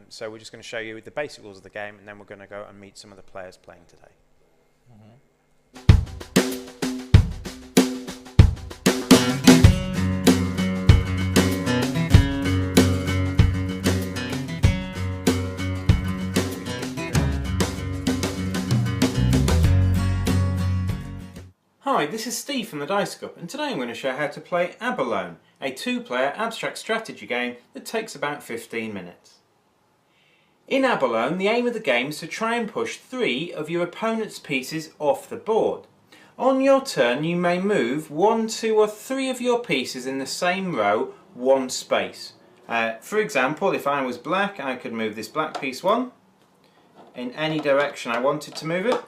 So we're just going to show you the basic rules of the game, and then we're going to go and meet some of the players playing today. Hi, this is Steve from the Dice Cup, and today I'm going to show how to play Abalone, a two-player abstract strategy game that takes about 15 minutes. In Abalone, the aim of the game is to try and push 3 of your opponent's pieces off the board. On your turn, you may move 1, 2 or 3 of your pieces in the same row 1 space. For example, if I was black, I could move this black piece 1 in any direction I wanted to move it.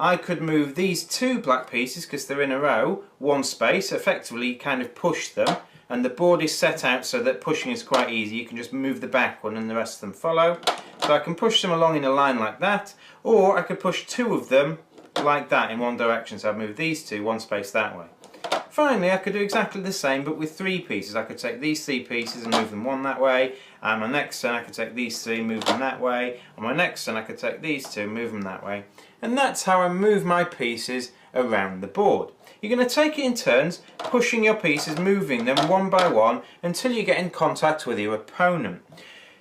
I could move these 2 black pieces, because they're in a row, 1 space, effectively kind of push them, and the board is set out so that pushing is quite easy. You can just move the back one and the rest of them follow. So I can push them along in a line like that, or I could push 2 of them like that in one direction, so I'd move these 2 1 space that way. Finally, I could do exactly the same but with 3 pieces. I could take these 3 pieces and move them 1 that way, and my next turn I could take these 3 and move them that way, and my next turn I could take these 2 and move them that way. And that's how I move my pieces around the board. You're going to take it in turns, pushing your pieces, moving them one by one until you get in contact with your opponent.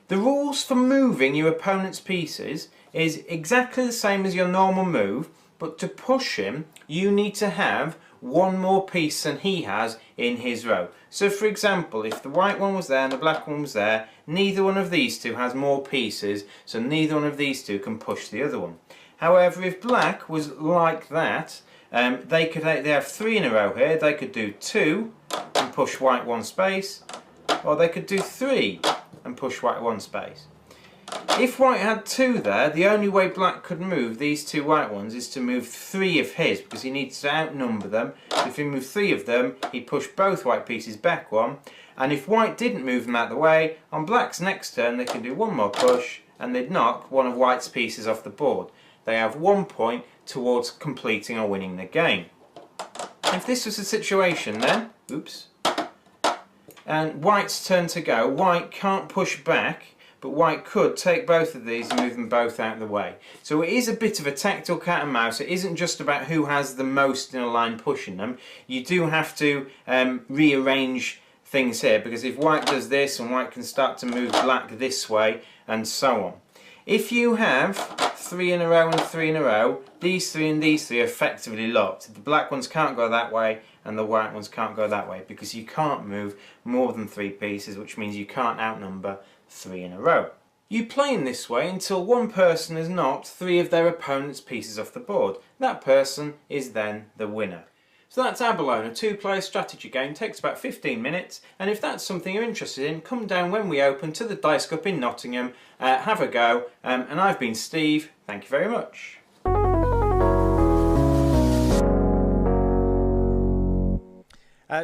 The rules for moving your opponent's pieces is exactly the same as your normal move, but to push him you need to have 1 more piece than he has in his row. So for example, if the white one was there and the black one was there, neither one of these 2 has more pieces, so neither one of these 2 can push the other one. However, if black was like that, they have 3 in a row here. They could do 2 and push white 1 space, or they could do 3 and push white 1 space. If white had 2 there, the only way black could move these 2 white ones is to move 3 of his, because he needs to outnumber them. If he moved 3 of them, he'd push both white pieces back 1, and if white didn't move them out of the way, on black's next turn they could do 1 more push and they'd knock one of white's pieces off the board. They have 1 point towards completing or winning the game. If this was the situation then, oops, and white's turn to go, white can't push back, but white could take both of these and move them both out of the way. So it is a bit of a tactical cat and mouse. It isn't just about who has the most in a line pushing them. You do have to rearrange things here, because if white does this, and white can start to move black this way, and so on. If you have 3 in a row and 3 in a row, these 3 and these 3 are effectively locked. The black ones can't go that way and the white ones can't go that way, because you can't move more than 3 pieces, which means you can't outnumber 3 in a row. You play in this way until one person has knocked 3 of their opponent's pieces off the board. That person is then the winner. So that's Abalone, a 2-player strategy game, takes about 15 minutes, and if that's something you're interested in, come down when we open to the Dice Cup in Nottingham, have a go, and I've been Steve, thank you very much.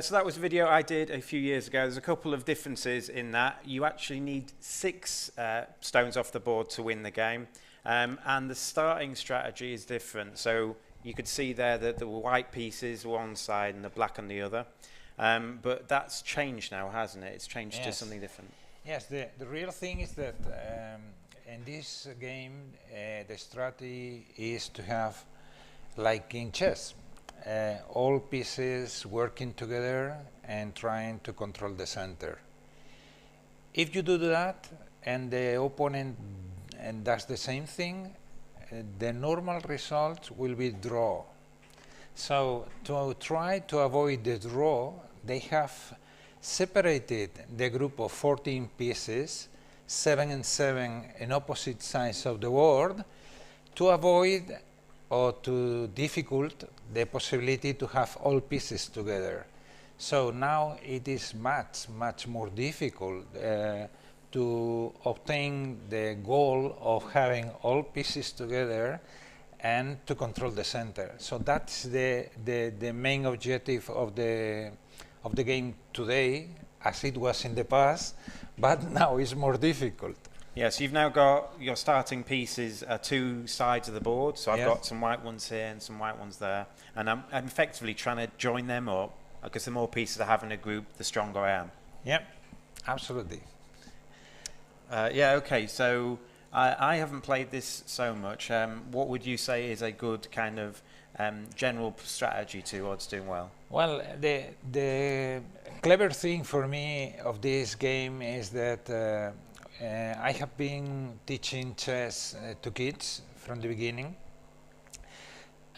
So that was a video I did a few years ago. There's a couple of differences in that. You actually need 6 stones off the board to win the game, and the starting strategy is different. So you could see there that the white pieces one side and the black on the other, but that's changed now, hasn't it? It's changed to something different. Yes, the real thing is that in this game the strategy is to have, like in chess, all pieces working together and trying to control the center. If you do that and the opponent does the same thing, the normal result will be draw. So to try to avoid the draw, they have separated the group of 14 pieces, 7 and 7 in opposite sides of the board, to avoid or to difficult the possibility to have all pieces together. So now it is much more difficult to obtain the goal of having all pieces together and to control the center. So that's the main objective of the game today, as it was in the past, but now it's more difficult. Yes, you've now got your starting pieces 2 sides of the board, so I've got some white ones here and some white ones there, and I'm effectively trying to join them up, because the more pieces I have in a group, the stronger I am. Yep, absolutely. Yeah, okay, so I haven't played this so much. What would you say is a good kind of general strategy towards doing well? Well, the clever thing for me of this game is that I have been teaching chess to kids from the beginning,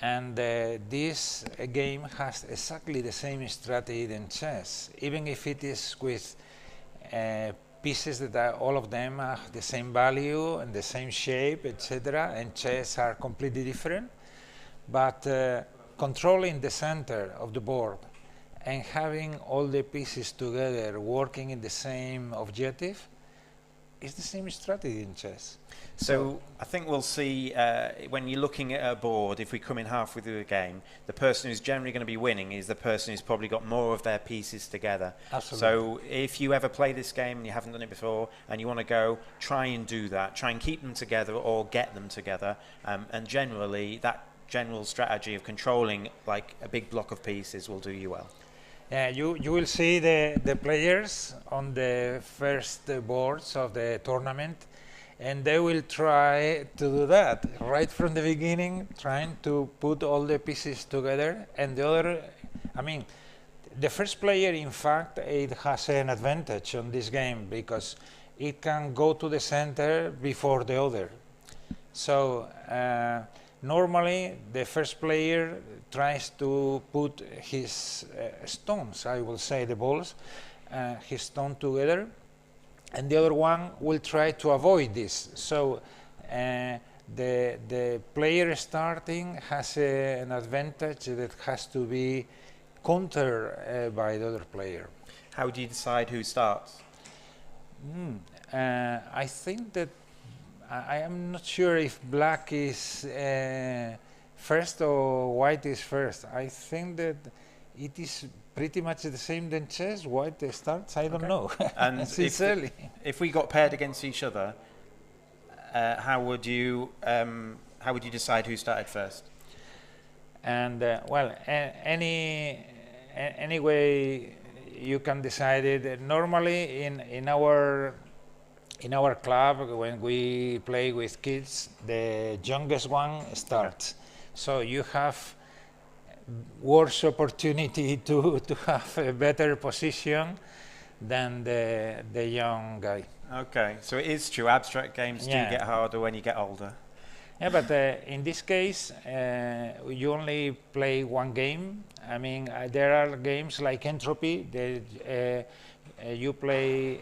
and this game has exactly the same strategy than chess, even if it is with uh, pieces that are, all of them have the same value and the same shape, etc. And chess are completely different. But controlling the center of the board and having all the pieces together working in the same objective is the same strategy in chess. So I think we'll see when you're looking at a board, if we come in halfway through the game, the person who's generally going to be winning is the person who's probably got more of their pieces together. Absolutely. So if you ever play this game and you haven't done it before and you want to go, try and do that. Try and keep them together or get them together. And generally, that general strategy of controlling like a big block of pieces will do you well. You will see the players on the first boards of the tournament, and they will try to do that right from the beginning, trying to put all the pieces together. And the other, I mean, the first player, in fact, it has an advantage on this game because it can go to the center before the other. So normally, the first player tries to put his stones, I will say the balls, his stone together, and the other one will try to avoid this. So the player starting has an advantage that has to be countered by the other player. How do you decide who starts? I think that I am not sure if black is first or white is first. I think that it is pretty much the same than chess. White starts. I don't know. And sincerely, if we got paired against each other, how would you decide who started first? And well, any way you can decide it. Normally, in our club, when we play with kids, the youngest one starts. So you have worse opportunity to have a better position than the young guy. Okay, so it is true. Abstract games do get harder when you get older. Yeah, but in this case, you only play one game. I mean, there are games like Entropy that you play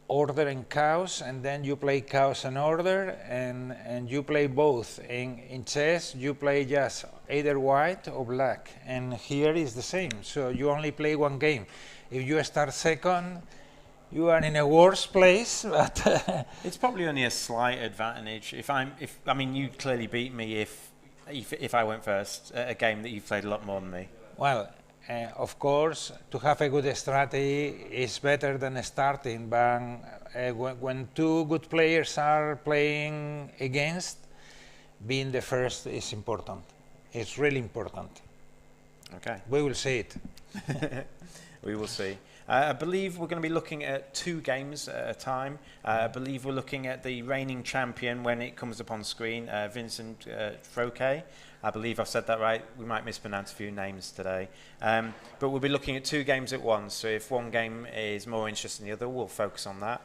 order and chaos, and then you play chaos and order, and you play both. In chess, you play just either white or black, and here is the same. So you only play one game. If you start second, you are in a worse place, but it's probably only a slight advantage. If I mean, you clearly beat me if I went first at a game that you've played a lot more than me. Well, of course, to have a good strategy is better than starting, but when two good players are playing against, being the first is important. It's really important. Okay. We will see it. We will see. I believe we're going to be looking at 2 games at a time. I believe we're looking at the reigning champion when it comes up on screen, Vincent Froquet. I believe I've said that right. We might mispronounce a few names today. But we'll be looking at 2 games at once. So if one game is more interesting than the other, we'll focus on that.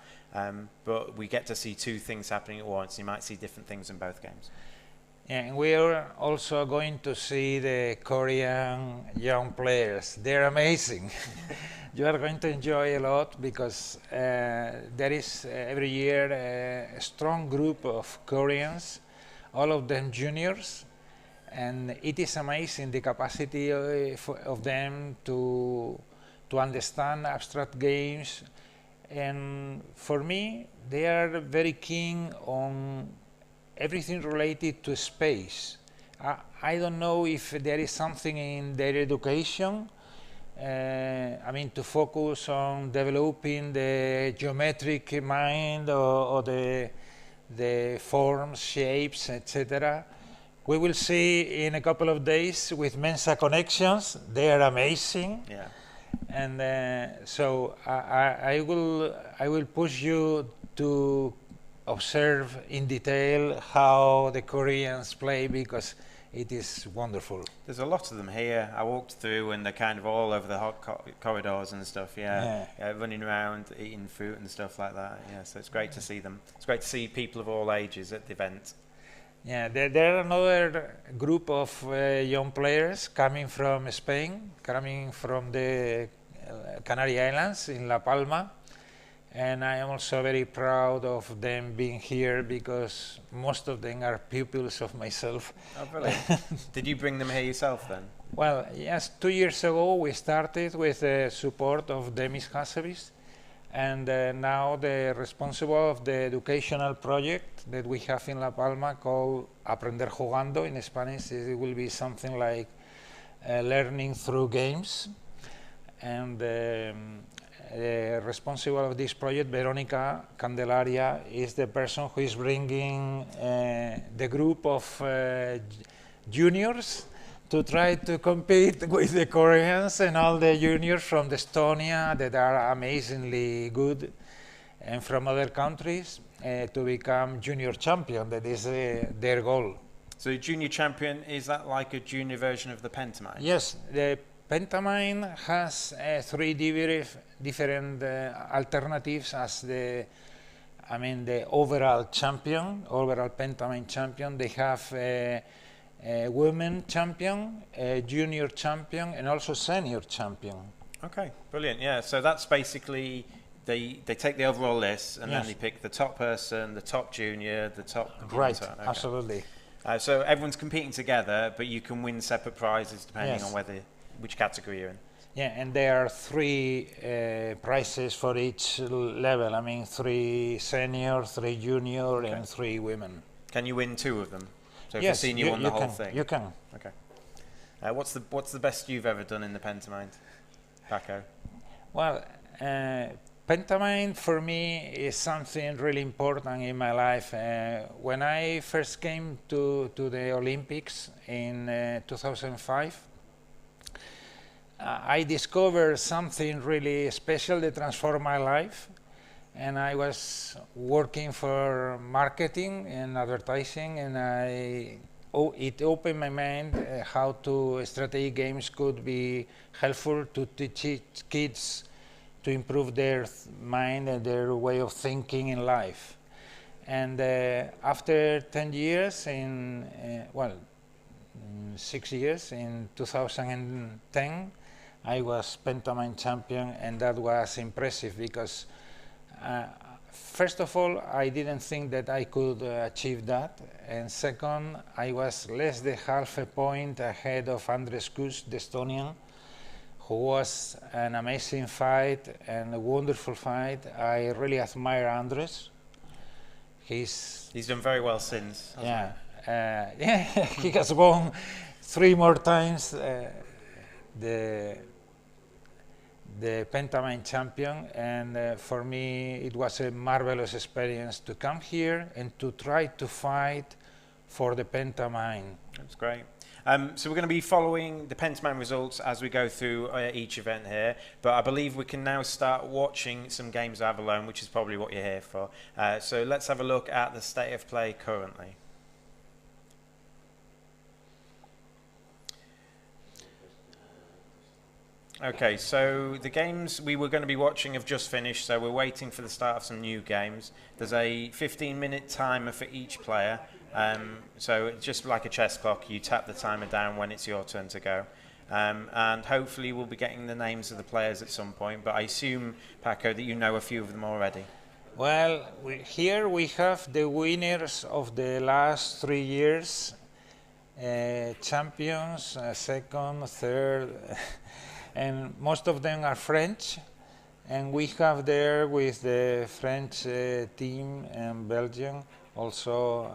But we get to see 2 things happening at once. You might see different things in both games. And we are also going to see the Korean young players. They're amazing. You are going to enjoy a lot because there is every year a strong group of Koreans, all of them juniors, and it is amazing the capacity of them to understand abstract games. And for me, they are very keen on everything related to space. I don't know if there is something in their education, I mean, to focus on developing the geometric mind or the forms, shapes, etc. We will see in a couple of days with Mensa connections. They are amazing. Yeah. And so I will push you to observe in detail how the Koreans play, because it is wonderful. There's a lot of them here. I walked through and they're kind of all over the hot corridors and stuff, yeah, running around, eating fruit and stuff like that. Yeah, so it's great to see them. It's great to see people of all ages at the event. Yeah, there are another group of young players coming from Spain, coming from the Canary Islands in La Palma, and I am also very proud of them being here, because most of them are pupils of myself. Oh, brilliant. Did you bring them here yourself then? Well, yes, 2 years ago we started with the support of Demis Hasevis, and now the responsible of the educational project that we have in La Palma, called Aprender Jugando in Spanish. It will be something like learning through games. And responsible of this project, Veronica Candelaria, is the person who is bringing the group of juniors to try to compete with the Koreans and all the juniors from Estonia that are amazingly good, and from other countries, to become junior champion. That is their goal. So junior champion, is that like a junior version of the Pentamine? Yes, the Pentamine has three different alternatives as the overall champion, overall Pentamine champion. They have a women champion, a junior champion, and also senior champion. Okay, brilliant. Yeah, so that's basically they take the overall list and then they pick the top person, the top junior, the top. Right, okay. absolutely. So everyone's competing together, but you can win separate prizes depending on which category you're in. Yeah, and there are three prizes for each level. I mean, 3 senior, 3 junior, and 3 women. Can you win 2 of them? So yes, if you won the whole thing. You can. Okay. What's the best you've ever done in the Pentamine, Paco? Well, Pentamine for me is something really important in my life. When I first came to the Olympics in 2005, I discovered something really special that transformed my life, and I was working for marketing and advertising, and it opened my mind how strategic games could be helpful to teach kids to improve their mind and their way of thinking in life. And after 10 years, 6 years, in 2010, I was Pentamine champion, and that was impressive because first of all, I didn't think that I could achieve that, and second, I was less than half a point ahead of Andres Kus, the Estonian, who was an amazing fight and a wonderful fight. I really admire Andres. He's done very well since. He has won 3 more times the Pentamine champion, and for me it was a marvelous experience to come here and to try to fight for the Pentamine. That's great. So we're going to be following the Pentamine results as we go through each event here, but I believe we can now start watching some games of Abalone, which is probably what you're here for. So let's have a look at the state of play currently. Okay, so the games we were going to be watching have just finished, so we're waiting for the start of some new games. There's a 15-minute timer for each player, so just like a chess clock, you tap the timer down when it's your turn to go. And hopefully we'll be getting the names of the players at some point, but I assume, Paco, that you know a few of them already. Well, here we have the winners of the last 3 years, champions, second, third, and most of them are French, and we have there with the French team and Belgium also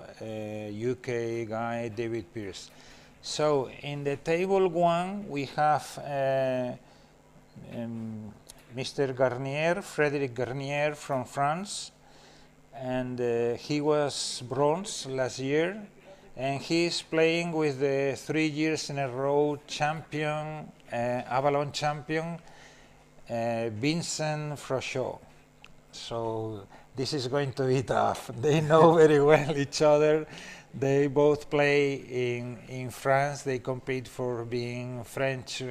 UK guy David Pierce. So in the table 1 we have Mr. Garnier, Frédéric Garnier from France, and he was bronze last year, and he is playing with the 3 years in a row champion, Abalone champion, Vincent Frochot. So this is going to be tough. They know very well each other. They both play in France. They compete for being French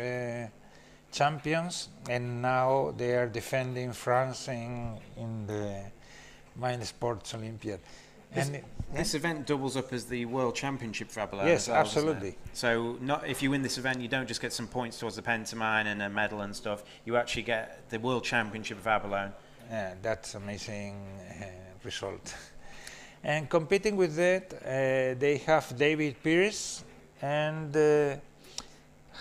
champions, and now they are defending France in the Mind Sports Olympiad. This event doubles up as the World Championship for Abalone. Yes, as well, absolutely. So if you win this event, you don't just get some points towards the pentamine and a medal and stuff. You actually get the World Championship of Abalone. Yeah, that's amazing result. And competing with that, they have David Pierce and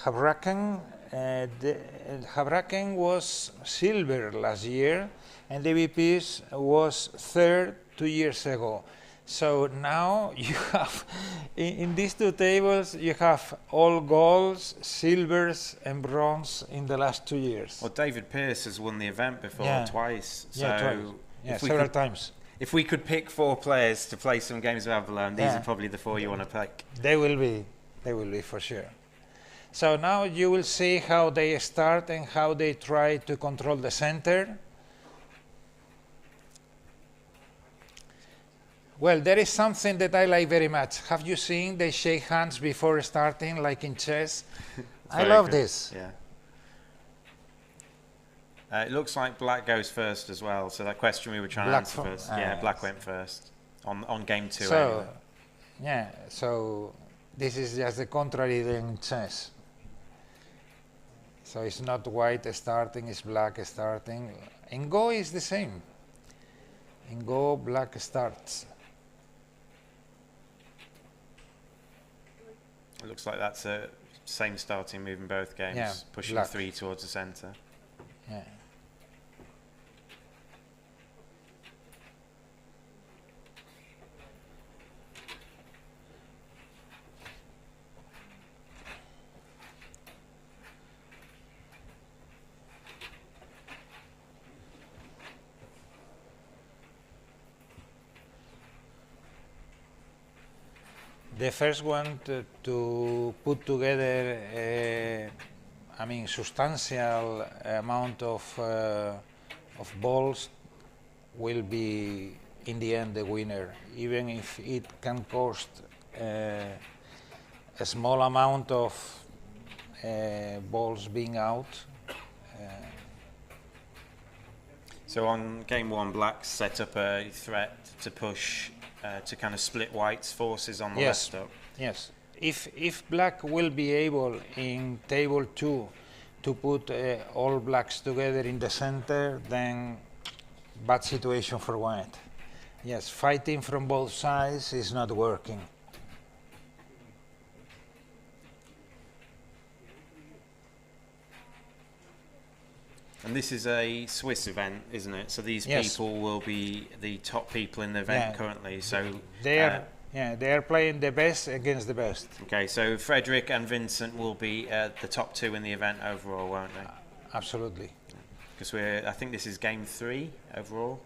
Habraken. Habraken was silver last year, and David Pierce was third 2 years ago. So now you have, in these two tables, you have all golds, silvers, and bronze in the last 2 years. Well, David Pierce has won the event before twice. So twice. Yeah, several times. If we could pick 4 players to play some games of Abalone, these are probably the 4 you want to pick. They will be for sure. So now you will see how they start and how they try to control the center. Well, there is something that I like very much. Have you seen they shake hands before starting, like in chess? I love this. Yeah. It looks like black goes first as well. So that question we were trying to answer first. Yeah, black went first on game 2. So, anyway. yeah. So this is just the contrary than chess. So it's not white starting; it's black starting. In Go is the same. In Go, black starts. It looks like that's the same starting move in both games, pushing black. 3 towards the centre. Yeah. The first one to put together, substantial amount of balls will be in the end the winner, even if it can cost a small amount of balls being out. So on game 1, black set up a threat to push to kind of split white's forces on the left up. Yes. If black will be able in table 2 to put all blacks together in the center, then bad situation for white. Yes, fighting from both sides is not working. And this is a Swiss event, isn't it? So these people will be the top people in the event currently. So they are playing the best against the best. Okay, so Frederick and Vincent will be the top 2 in the event overall, won't they? Absolutely. Because I think this is game 3 overall.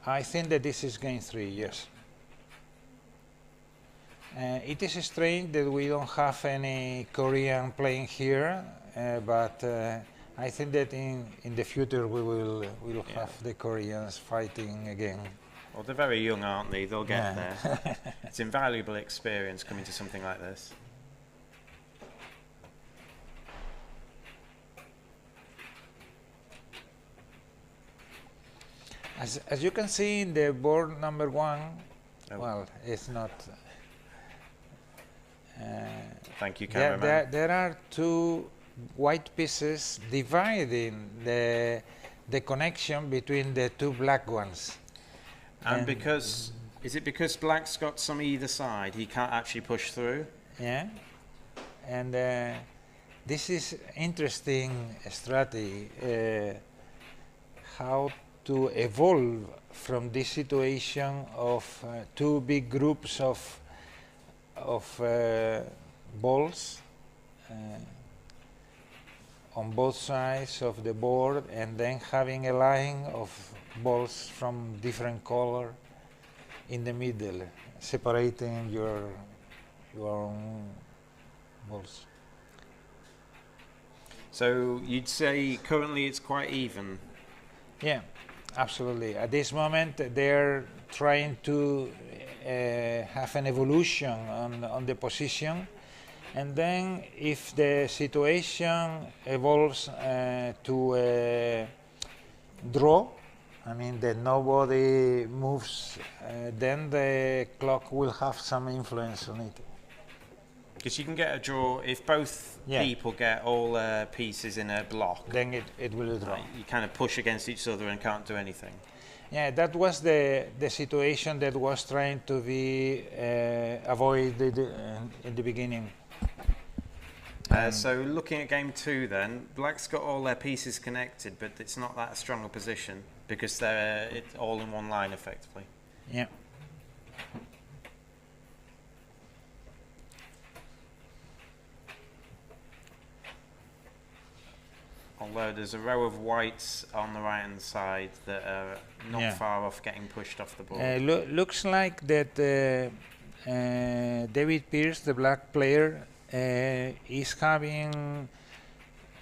I think that this is game 3. Yes. It is strange that we don't have any Korean playing here, but. I think that in the future we will have the Koreans fighting again. Well, they're very young, aren't they? They'll get there. It's invaluable experience coming to something like this. As you can see in the board number 1, well, it's not. Thank you, cameraman. There are 2 white pieces dividing the connection between the 2 black ones. And is it because black's got some either side, he can't actually push through? Yeah. And this is interesting strategy, how to evolve from this situation of 2 big groups of balls on both sides of the board, and then having a line of balls from different color in the middle, separating your own balls. So you'd say currently it's quite even. Yeah, absolutely. At this moment, they're trying to have an evolution on the position, and then if the situation evolves to a draw, I mean that nobody moves, then the clock will have some influence on it. Because you can get a draw if both people get all pieces in a block. Then it will draw. You kind of push against each other and can't do anything. Yeah, that was the situation that was trying to be avoided in the beginning. So looking at game 2 then, Black's got all their pieces connected, but it's not that strong a position because they're all in one line effectively. Yeah. Although there's a row of whites on the right hand side that are not far off getting pushed off the board. Looks like that David Pierce, the black player, is having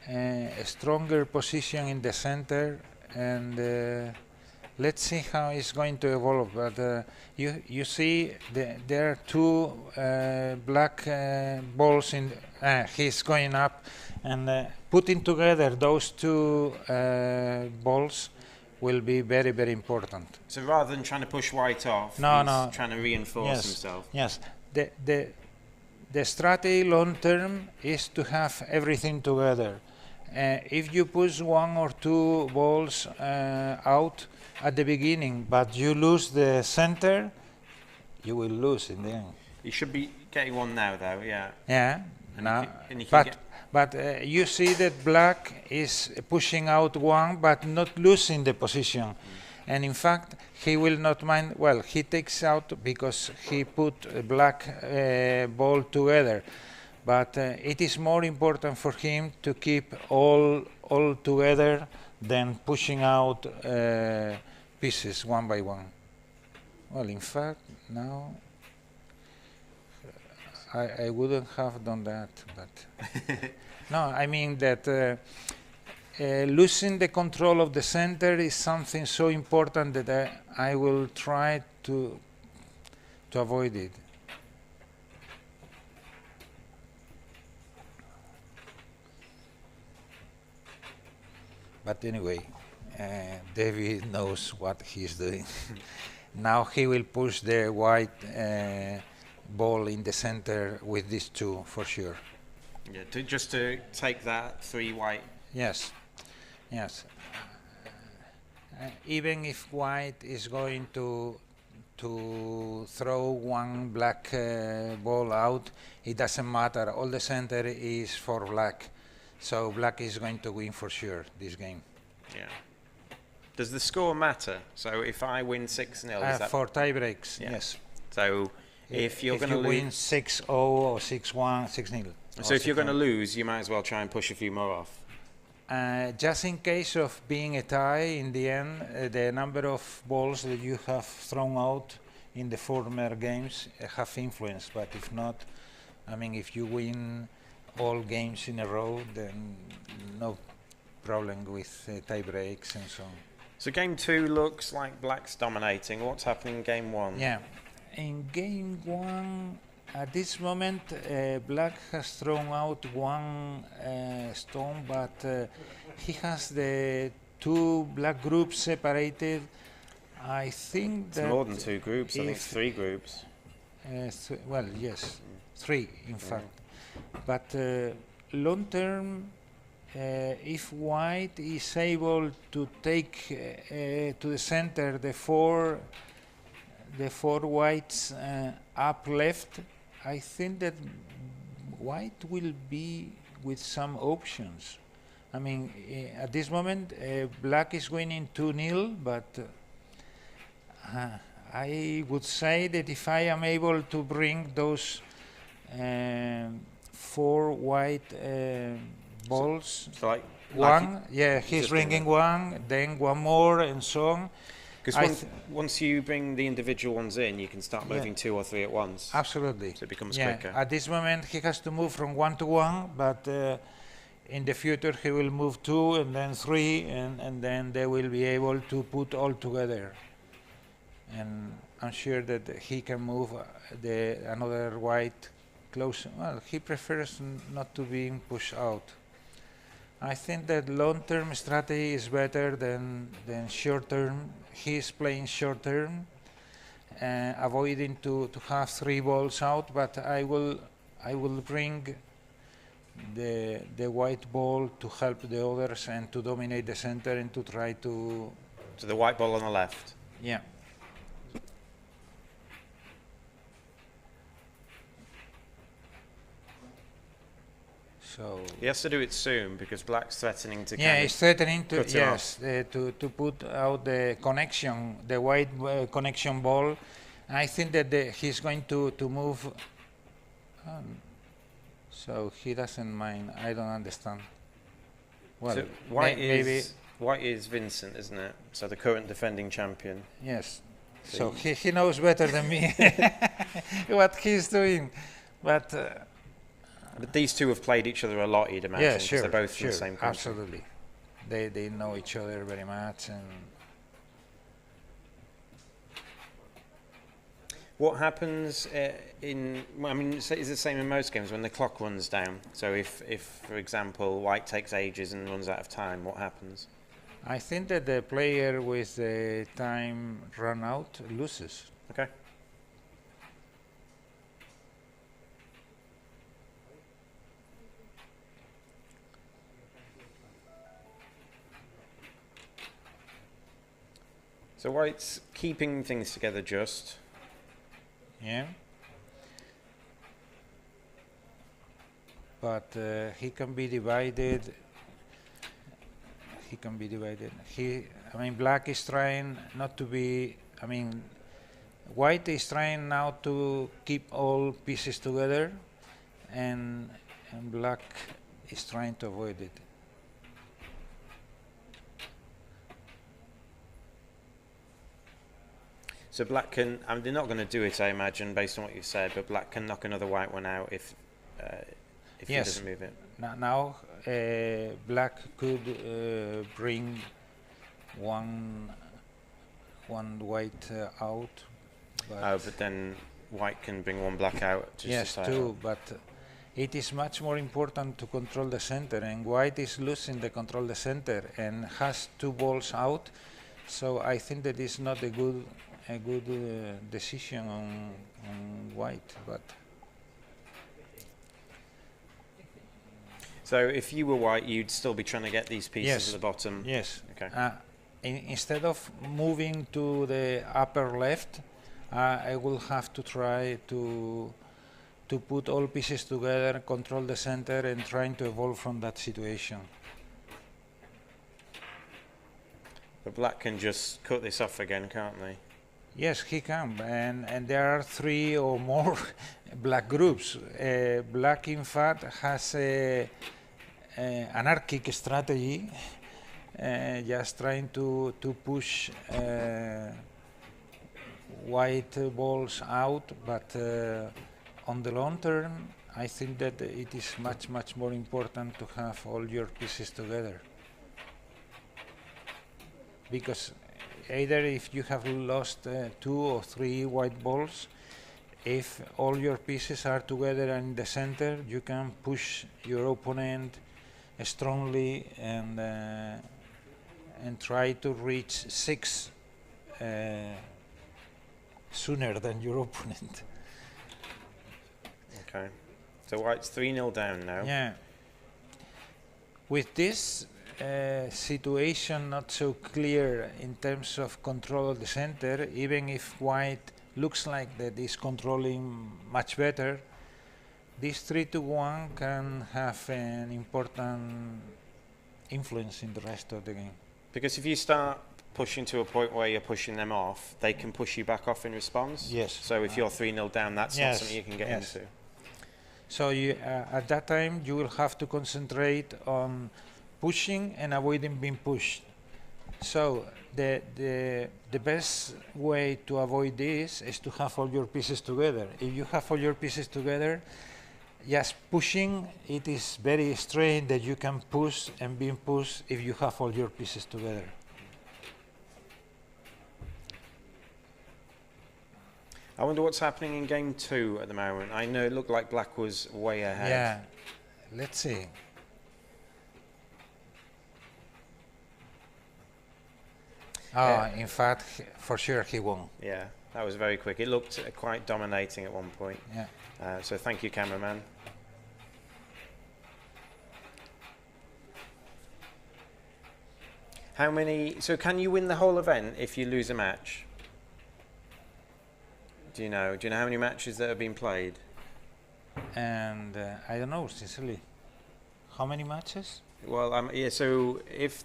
a stronger position in the center, and let's see how it's going to evolve. But you see there are two black balls in. He's going up, and putting together those two balls will be very, very important. So rather than trying to push white off, he's trying to reinforce himself. Yes. The strategy long term is to have everything together. If you push one or two balls out at the beginning, but you lose the center, you will lose in the end. You should be getting one now, though. Yeah. Yeah. But you see that black is pushing out one, but not losing the position. And in fact, he will not mind. Well, he takes out because he put a black ball together. But it is more important for him to keep all together than pushing out pieces one by one. Well, in fact, now I wouldn't have done that, but no, I mean that losing the control of the center is something so important that I will try to avoid it. But anyway, David knows what he's doing. Now he will push the white ball in the center with these two for sure. Yeah, just to take that 3 white. Yes, yes. Even if white is going to throw one black ball out, it doesn't matter. All the center is for black, so black is going to win for sure this game. Yeah. Does the score matter? So if I win 6-0, for tie breaks, yes. So if you're going to win 6-0 or 6-1, 6-0. So if you're going to lose, you might as well try and push a few more off. Just in case of being a tie, in the end, the number of balls that you have thrown out in the former games have influence. But if not, I mean, if you win all games in a row, then no problem with tie breaks and so on. So game 2 looks like black's dominating. What's happening in game 1? Yeah, in game 1, at this moment, black has thrown out one stone, but he has the two black groups separated. I think it's that more than 2 groups. I think it's 3 groups. Well, yes, 3 in fact. But long term, if white is able to take to the center the four whites up left, I think that white will be with some options. I mean, at this moment, black is winning 2-0, but I would say that if I am able to bring those 4 white balls, so like one, he's bringing one, then one more, and so on. Because once you bring the individual ones in, you can start moving 2 or 3 at once. Absolutely. So it becomes quicker. At this moment, he has to move from 1 to 1, but in the future he will move 2 and then 3, and then they will be able to put all together. And I'm sure that he can move another white close. Well, he prefers not to be pushed out. I think that long-term strategy is better than short-term. He's playing short-term, avoiding to have 3 balls out, but I will bring the white ball to help the others and to dominate the center and to try to... So the white ball on the left. Yeah. So He has to do it soon because black's threatening to. yeah, he's threatening to cut it to put out the connection, the white connection ball. I think that he's going to move. So he doesn't mind. I don't understand. Well, So white is Vincent, isn't it? So the current defending champion. yes. So he knows better than me what he's doing, but. But these two have played each other a lot, you'd imagine, Yeah, because sure, they're both from the same country. absolutely. They know each other very much. And What happens I mean, is it the same in most games when the clock runs down? So if, for example, white takes ages and runs out of time, what happens? I think that the player with the time run out loses. Okay. So white's keeping things together just. Yeah. But he can be divided. He can be divided. I mean, black is trying not to be. I mean, white is trying now to keep all pieces together, and black is trying to avoid it. So black can, I mean, they're not going to do it, I imagine, based on what you've said, but black can knock another white one out if he Yes. doesn't move it. Now, black could bring one white out. But then white can bring one black out. Just Yes, to tie too, up. but it is much more important to control the center, and white is losing the control the center and has 2 balls out. So I think that is not a good decision on white. But So if you were white, you'd still be trying to get these pieces Yes. at the bottom. yes, Okay. instead of moving to the upper left, I will have to try to put all pieces together, control the center, and trying to evolve from that situation. But black can just cut this off again, can't they? Yes, he can, and there are 3 or more black groups. Black, in fact, has a anarchic strategy, just trying to push white balls out, but on the long term, I think that it is much more important to have all your pieces together. Because either if you have lost 2 or 3 white balls, if all your pieces are together and in the center, you can push your opponent strongly and try to reach 6 sooner than your opponent. Okay. So white's 3-0 down now. Yeah. With this situation not so clear in terms of control of the center, even if white looks like that is controlling much better, this 3-1 can have an important influence in the rest of the game. Because if you start pushing to a point where you're pushing them off, they can push you back off in response. Yes. So if you're 3-0 down, that's not Yes, something you can get yes. into. So you, at that time, you will have to concentrate on pushing and avoiding being pushed. So the best way to avoid this is to have all your pieces together. If you have all your pieces together, Yes, pushing, it is very strange that you can push and being pushed if you have all your pieces together. I wonder what's happening in game 2 at the moment. I know it looked like black was way ahead. Yeah, let's see. Oh, in fact, for sure he won. Yeah, that was very quick. It looked quite dominating at one point. Yeah. So thank you, cameraman. How many? So can you win the whole event if you lose a match? Do you know? Do you know how many matches that have been played? And I don't know, sincerely. How many matches? Well, yeah. So if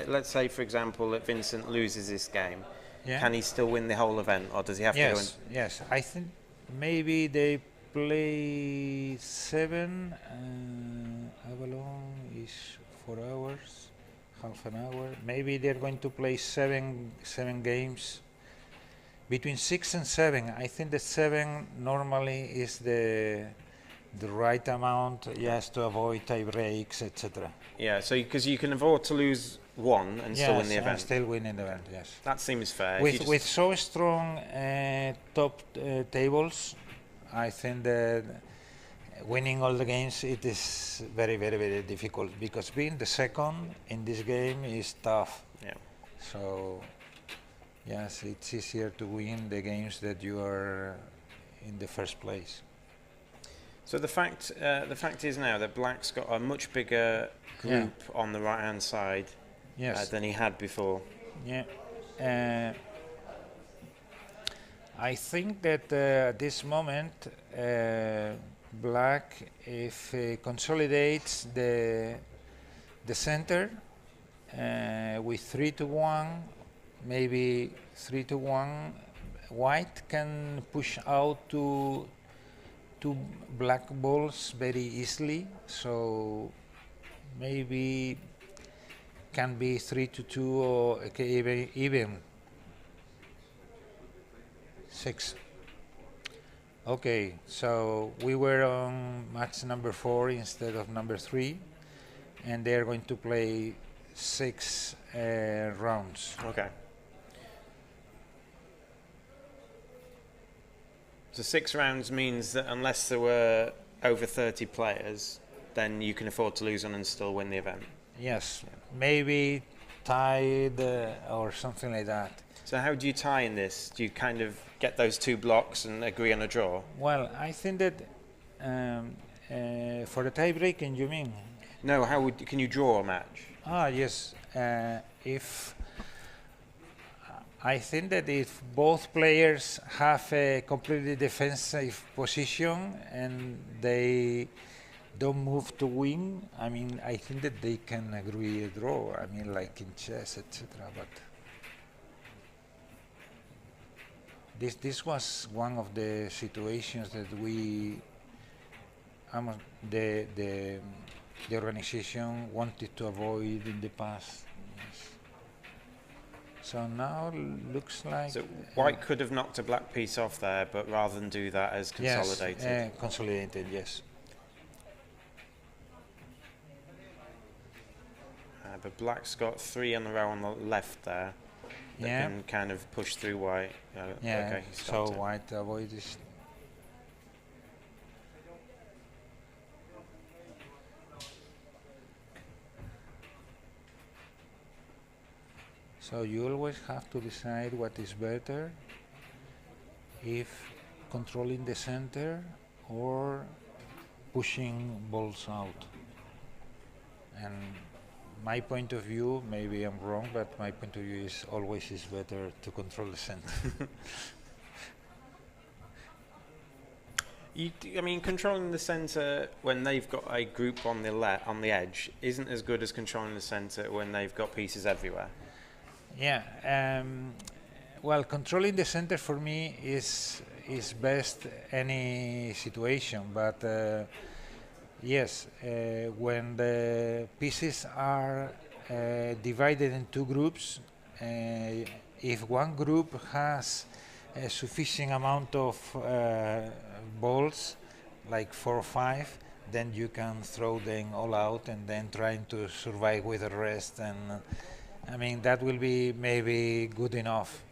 let's say, for example, that Vincent loses this game, Yeah. can he still win the whole event, or does he have to go? Yes, yes. I think maybe they play 7. Abalone is 4 hours, half an hour. Maybe they're going to play seven games. Between 6 and 7. I think that 7 normally is the right amount, yes, to avoid tie breaks, etc. Yeah. So because you can afford to lose one and still win the Yes, event. and still winning the event. Yes. That seems fair. If you With just- with so strong top tables, I think that winning all the games it is very very very difficult because being the second in this game is tough. Yeah. So yes, it's easier to win the games that you are in the first place. So the fact is now that Black's got a much bigger group on the right hand side Yes. than he had before. Yeah. I think that at this moment, Black, if consolidates the center with 3-1, maybe 3-1, White can push out to black balls very easily. So maybe can be 3-2 or okay, even 6. Okay, so we were on match number 4 instead of number 3, and they're going to play 6 rounds. Okay. So 6 rounds means that unless there were over 30 players, then you can afford to lose one and still win the event. Yes, maybe tied or something like that. So how do you tie in this? Do you kind of get those 2 blocks and agree on a draw? Well, I think that for the tie breaking, you mean? No, can you draw a match? Yes. If I think that if both players have a completely defensive position and they don't move to win, I mean, I think that they can agree a draw. I mean, like in chess, etc. But this was one of the situations that the organization wanted to avoid in the past. Yes. So now looks like So White could have knocked a black piece off there, but rather than do that as consolidated. Yes, consolidated, yes. But Black's got 3 on the row on the left there that can kind of push through White. Yeah, Okay, he so stopped it. White avoid this. So you always have to decide what is better, if controlling the center or pushing balls out. And my point of view, maybe I'm wrong, but my point of view is always is better to control the center. I mean, controlling the centre when they've got a group on the edge isn't as good as controlling the centre when they've got pieces everywhere. Yeah, well, controlling the center for me is best any situation, but yes, when the pieces are divided in 2 groups, if one group has a sufficient amount of balls, like 4 or 5, then you can throw them all out and then trying to survive with the rest. And I mean, that will be maybe good enough.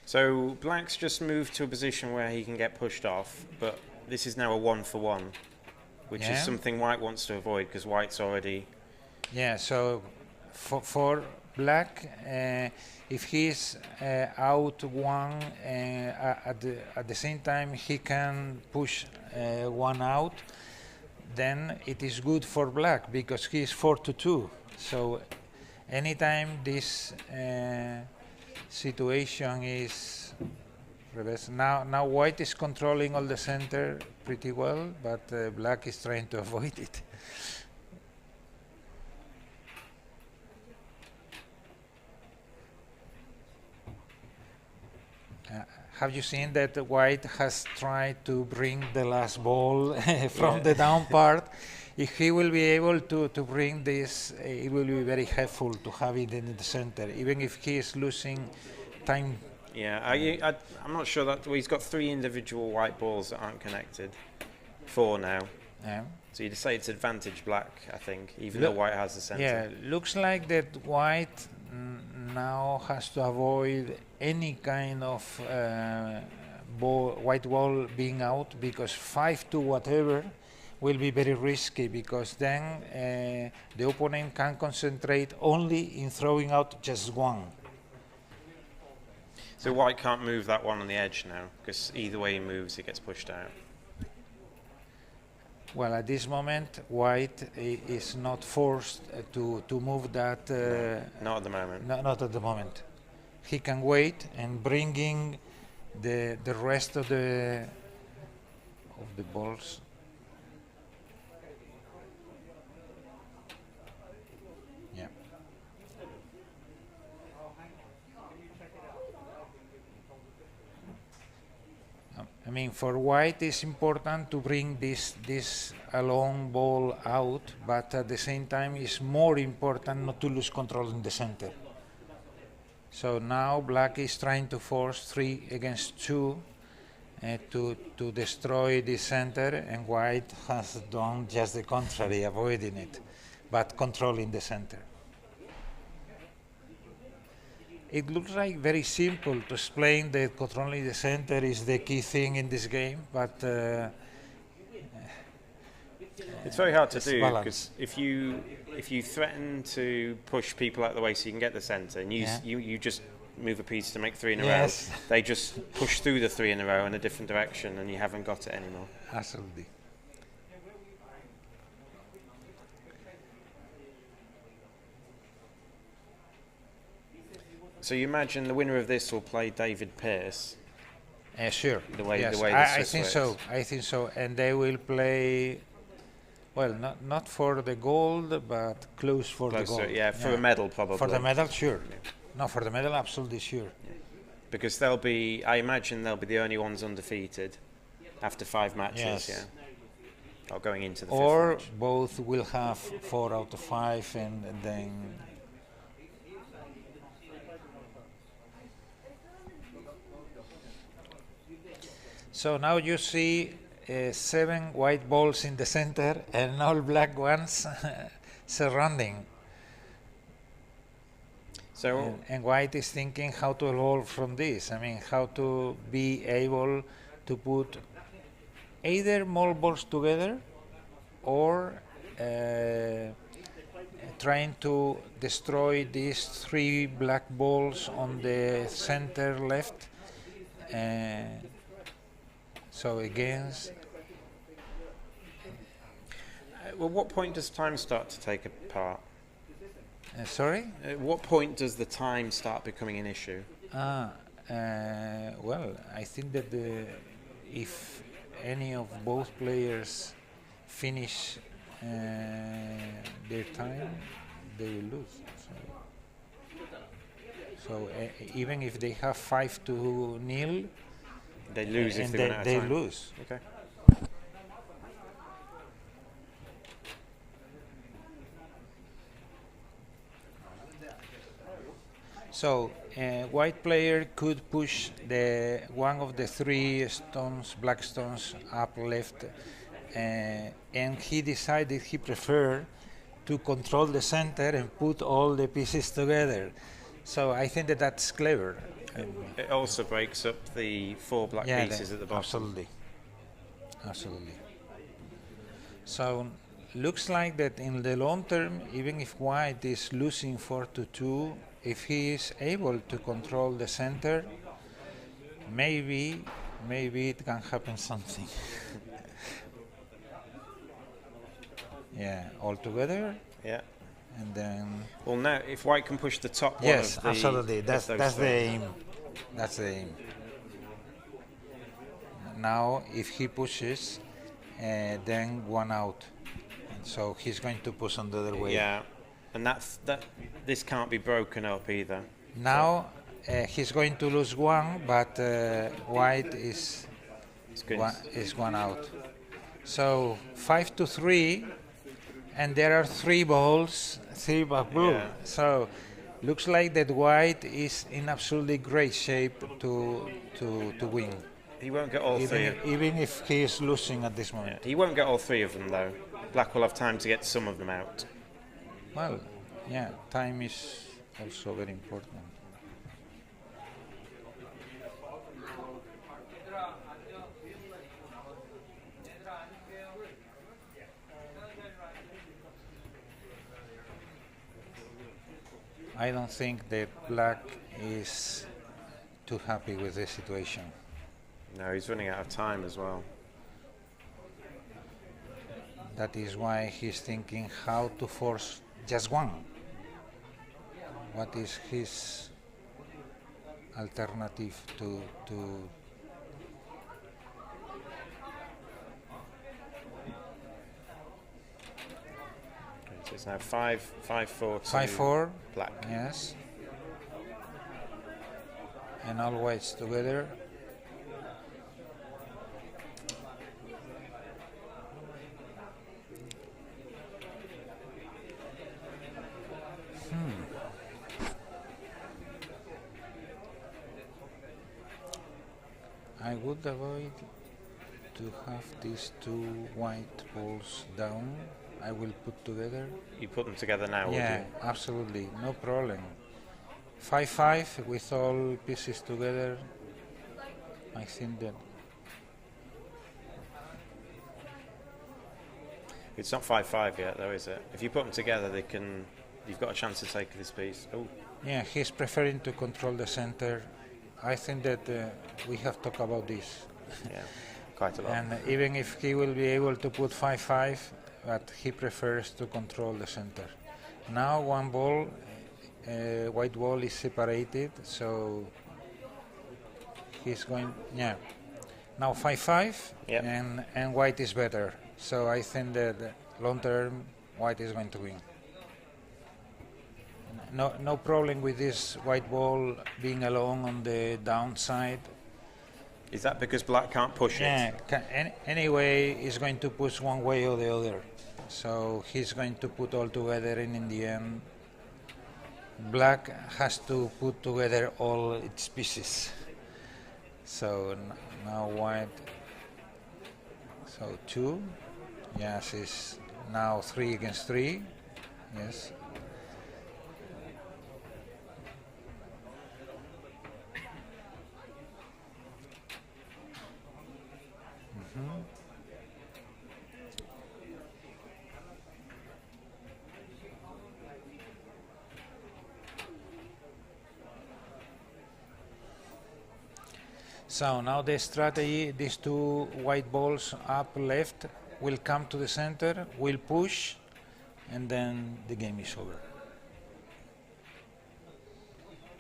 So black's just moved to a position where he can get pushed off, but this is now a 1-for-1, which is something white wants to avoid because white's already... Yeah, so for black, if he's out one, at the same time he can push one out, then it is good for black because he is 4-2. So anytime this situation is reversed, now white is controlling all the center pretty well, but black is trying to avoid it. Have you seen that white has tried to bring the last ball from the down part? If he will be able to bring this, it will be very helpful to have it in the center, even if he is losing time. Yeah, I'm not sure that... Well, he's got 3 individual white balls that aren't connected. 4 now. Yeah. So you'd say it's advantage black, I think, even though white has the center. Yeah, looks like that white now has to avoid any kind of white ball being out, because 5-2 whatever will be very risky, because then the opponent can concentrate only in throwing out just one. So white can't move that one on the edge now, because either way he moves, it gets pushed out. Well, at this moment, white is not forced to move that. Not at the moment. Not at the moment. He can wait and bringing the rest of the balls. Yeah. I mean, for white it's important to bring this long ball out, but at the same time it's more important not to lose control in the center. So now black is trying to force 3 against 2 to destroy the center, and white has done just the contrary, avoiding it, but controlling the center. It looks like very simple to explain that controlling the center is the key thing in this game, but it's very hard to do, balance. because if you threaten to push people out of the way so you can get the center, and you just move a piece to make 3 in a row, they just push through the 3 in a row in a different direction, and you haven't got it anymore. Absolutely. So you imagine the winner of this will play David Pearce? Sure. The way yes. I think so. I think so. And they will play, well, not for the gold, but close for the gold. Yeah, for a medal probably. For the medal, sure. Yeah. No, for the medal, absolutely sure. Yeah. Because they'll be, I imagine they'll be the only ones undefeated after 5 matches. Yes. Yeah. Or going into the or 5th match. Both will have 4 out of 5, and then. So now you see 7 white balls in the center and all black ones surrounding. So and white is thinking how to evolve from this. I mean, how to be able to put either more balls together or trying to destroy these 3 black balls on the center left. So against. Well, what point does time start to take a part? Sorry? At what point does the time start becoming an issue? Well, I think that if any of both players finish their time, they will lose. So even if they have 5-0, they lose if they run out of time. They lose. Okay. So white player could push one of the 3 stones, black stones, up left, and he decided he preferred to control the center and put all the pieces together. So I think that that's clever. It also breaks up the 4 black pieces at the bottom. Absolutely. Absolutely. So looks like that in the long term, even if white is losing 4-2, if he is able to control the center, maybe it can happen something. Yeah, all together. Yeah. And then. Well, now if white can push the top yes, one of the. Yes, absolutely. That's the aim. That's the aim. Now, if he pushes, then 1 out. And so he's going to push on the other way. Yeah, and this can't be broken up either. Now he's going to lose 1, but white is 1 out. So 5-3, and there are 3 balls, 3 black blue. Yeah. So looks like that white is in absolutely great shape to win. He won't get all 3. Even if he is losing at this moment. Yeah, he won't get all 3 of them though. Black will have time to get some of them out. Well, yeah, time is also very important. I don't think that black is too happy with this situation. No, he's running out of time as well. That is why he's thinking how to force just 1. What is his alternative to So it's now 5-4 5-4 black. Yes. And all whites together. I would avoid to have these 2 white balls down. I will put together. You put them together now, yeah, would you? Absolutely, no problem. 5-5 with all pieces together. I think that it's not 5-5 yet, though, is it? If you put them together, you've got a chance to take this piece. Oh. Yeah, he's preferring to control the center. I think that we have talked about this. Yeah, quite a lot. And even if he will be able to put 5-5, but he prefers to control the center. Now 1 ball, white ball is separated, so he's going, yeah. Now 5-5, yep. and white is better. So I think that long term, white is going to win. No problem with this white ball being alone on the downside. Is that because black can't push it? Yeah, anyway, he's going to push one way or the other. So he's going to put all together, and in the end, black has to put together all its pieces. So now white, so 2, yes, is now 3 against 3, yes. So now the strategy, these 2 white balls up left will come to the center, will push, and then the game is over.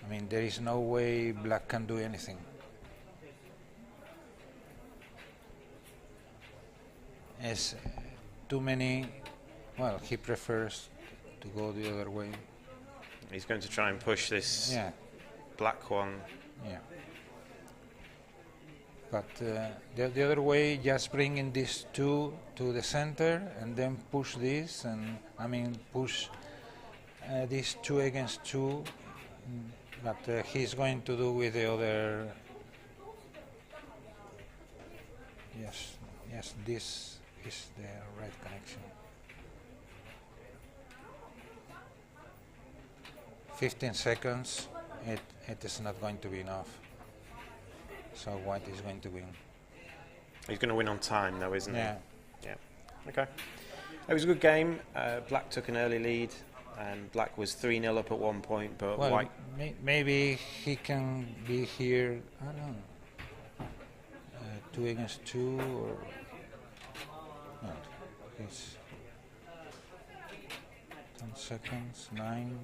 I mean, there is no way black can do anything. As too many, well, he prefers to go the other way. He's going to try and push this black one. Yeah. But the other way, just bringing these 2 to the center and then push this, and I mean push these 2 against 2. But he's going to do with the other. Yes, this is the right connection. 15 seconds, it is not going to be enough. So white is going to win. He's going to win on time though, isn't Yeah. he? Yeah. Okay. It was a good game. Black took an early lead, and Black was 3-0 up at one point, but Well, White... maybe he can be here, I don't know, 2 against 2 or... No, it's 10 seconds, 9...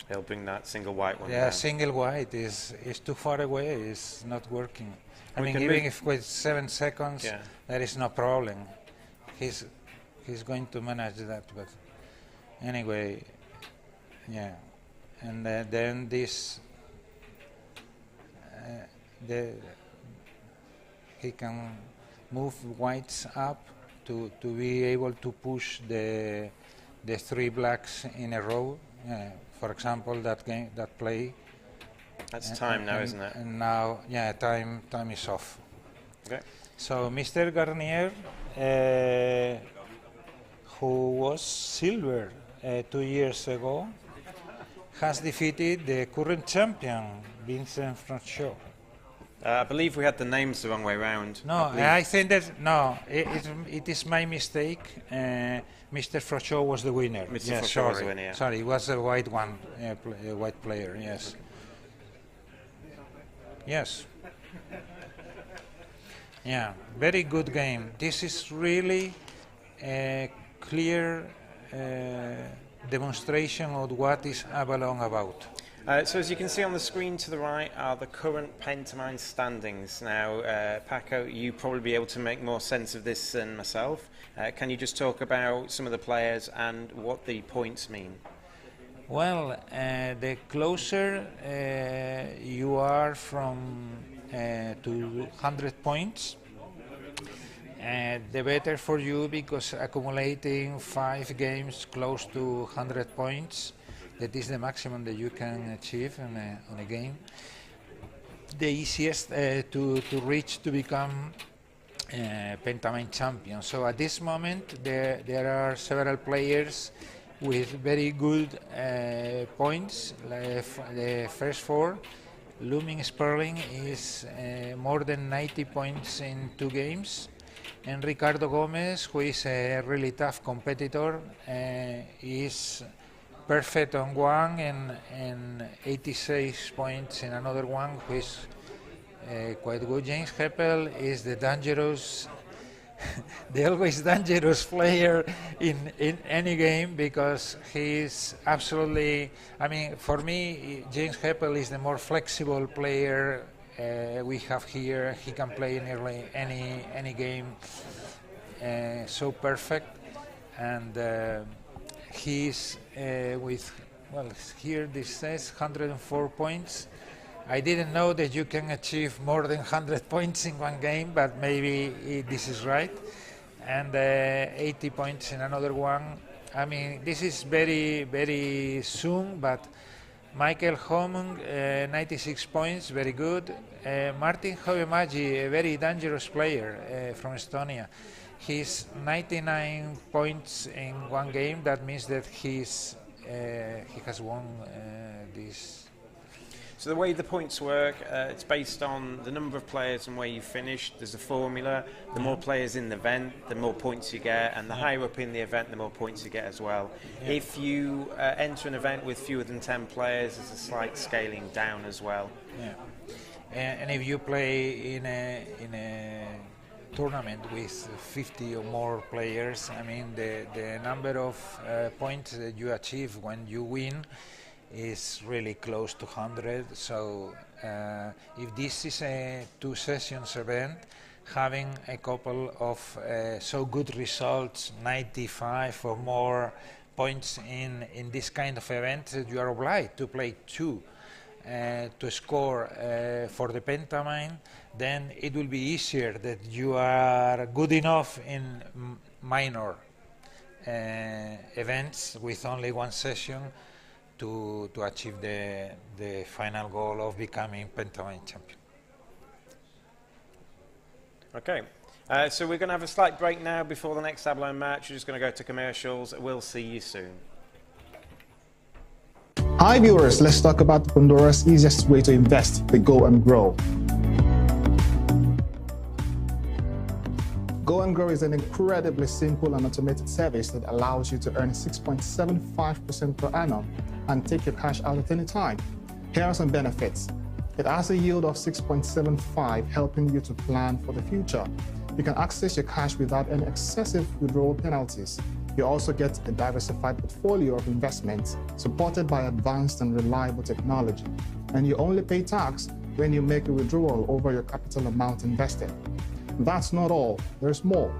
He'll bring that single white one Yeah, down. single white is too far away, it's not working. I We mean, can even move- if with 7 seconds, Yeah. there is no problem. He's going to manage that, but anyway, yeah. And then this, he can move whites up to be able to push the 3 blacks in a row. For example, that play. That's time now, isn't it? And now, yeah, time is off. Okay. So Mr. Garnier, who was silver 2 years ago, has defeated the current champion, Vincent Franchot. I believe we had the names the wrong way round. No, I think that, no, it is my mistake. Mr. Franchot was the winner. Mr. Yes, Franchot sorry. was the winner, yeah. Sorry, it was a white one, a white player, yes. Yes. Yeah, very good game. This is really a clear demonstration of what is Abalone about. So as you can see on the screen to the right are the current Pentamine standings. Now, Paco, you probably be able to make more sense of this than myself. Can you just talk about some of the players and what the points mean? Well, the closer you are from to 100 points, the better for you, because accumulating 5 games close to 100 points, that is the maximum that you can achieve on a game. The easiest to reach to become Pentamine champion. So at this moment there are several players with very good points. The first 4, Looming Sperling is more than 90 points in 2 games. And Ricardo Gomez, who is a really tough competitor, is perfect on one and 86 points in another one, who is quite good. James Heppel is the dangerous, the always dangerous player in any game, because he is absolutely, I mean, for me, James Heppel is the more flexible player we have here. He can play nearly any game, so perfect. And he's with, well, here this says 104 points. I didn't know that you can achieve more than 100 points in one game, but maybe this is right. And 80 points in another one. I mean, this is very, very soon, but Michael Homung, 96 points, very good. Martin Hovemagi, a very dangerous player from Estonia. He's 99 points in one game. That means that he has won this. So the way the points work, it's based on the number of players and where you finished. There's a formula. The more players in the event, the more points you get, and the higher up in the event, the more points you get as well. Yeah. If you enter an event with fewer than 10 players, there's a slight scaling down as well. Yeah. And if you play in a tournament with 50 or more players, I mean, the number of points that you achieve when you win is really close to 100. So if this is a 2 sessions event, having a couple of so good results, 95 or more points in this kind of event, you are obliged to play 2 to score for the Pentamine. Then it will be easier that you are good enough in minor. events with only one session to achieve the final goal of becoming Pentagon champion. Okay, so we're going to have a slight break now before the next Abalone match. We're just going to go to commercials. We'll see you soon. Hi viewers, let's talk about Pandora's easiest way to invest, the Go and Grow. Go and Grow is an incredibly simple and automated service that allows you to earn 6.75% per annum and take your cash out at any time. Here are some benefits. It has a yield of 6.75, helping you to plan for the future. You can access your cash without any excessive withdrawal penalties. You also get a diversified portfolio of investments supported by advanced and reliable technology. And you only pay tax when you make a withdrawal over your capital amount invested. That's not all, there's more.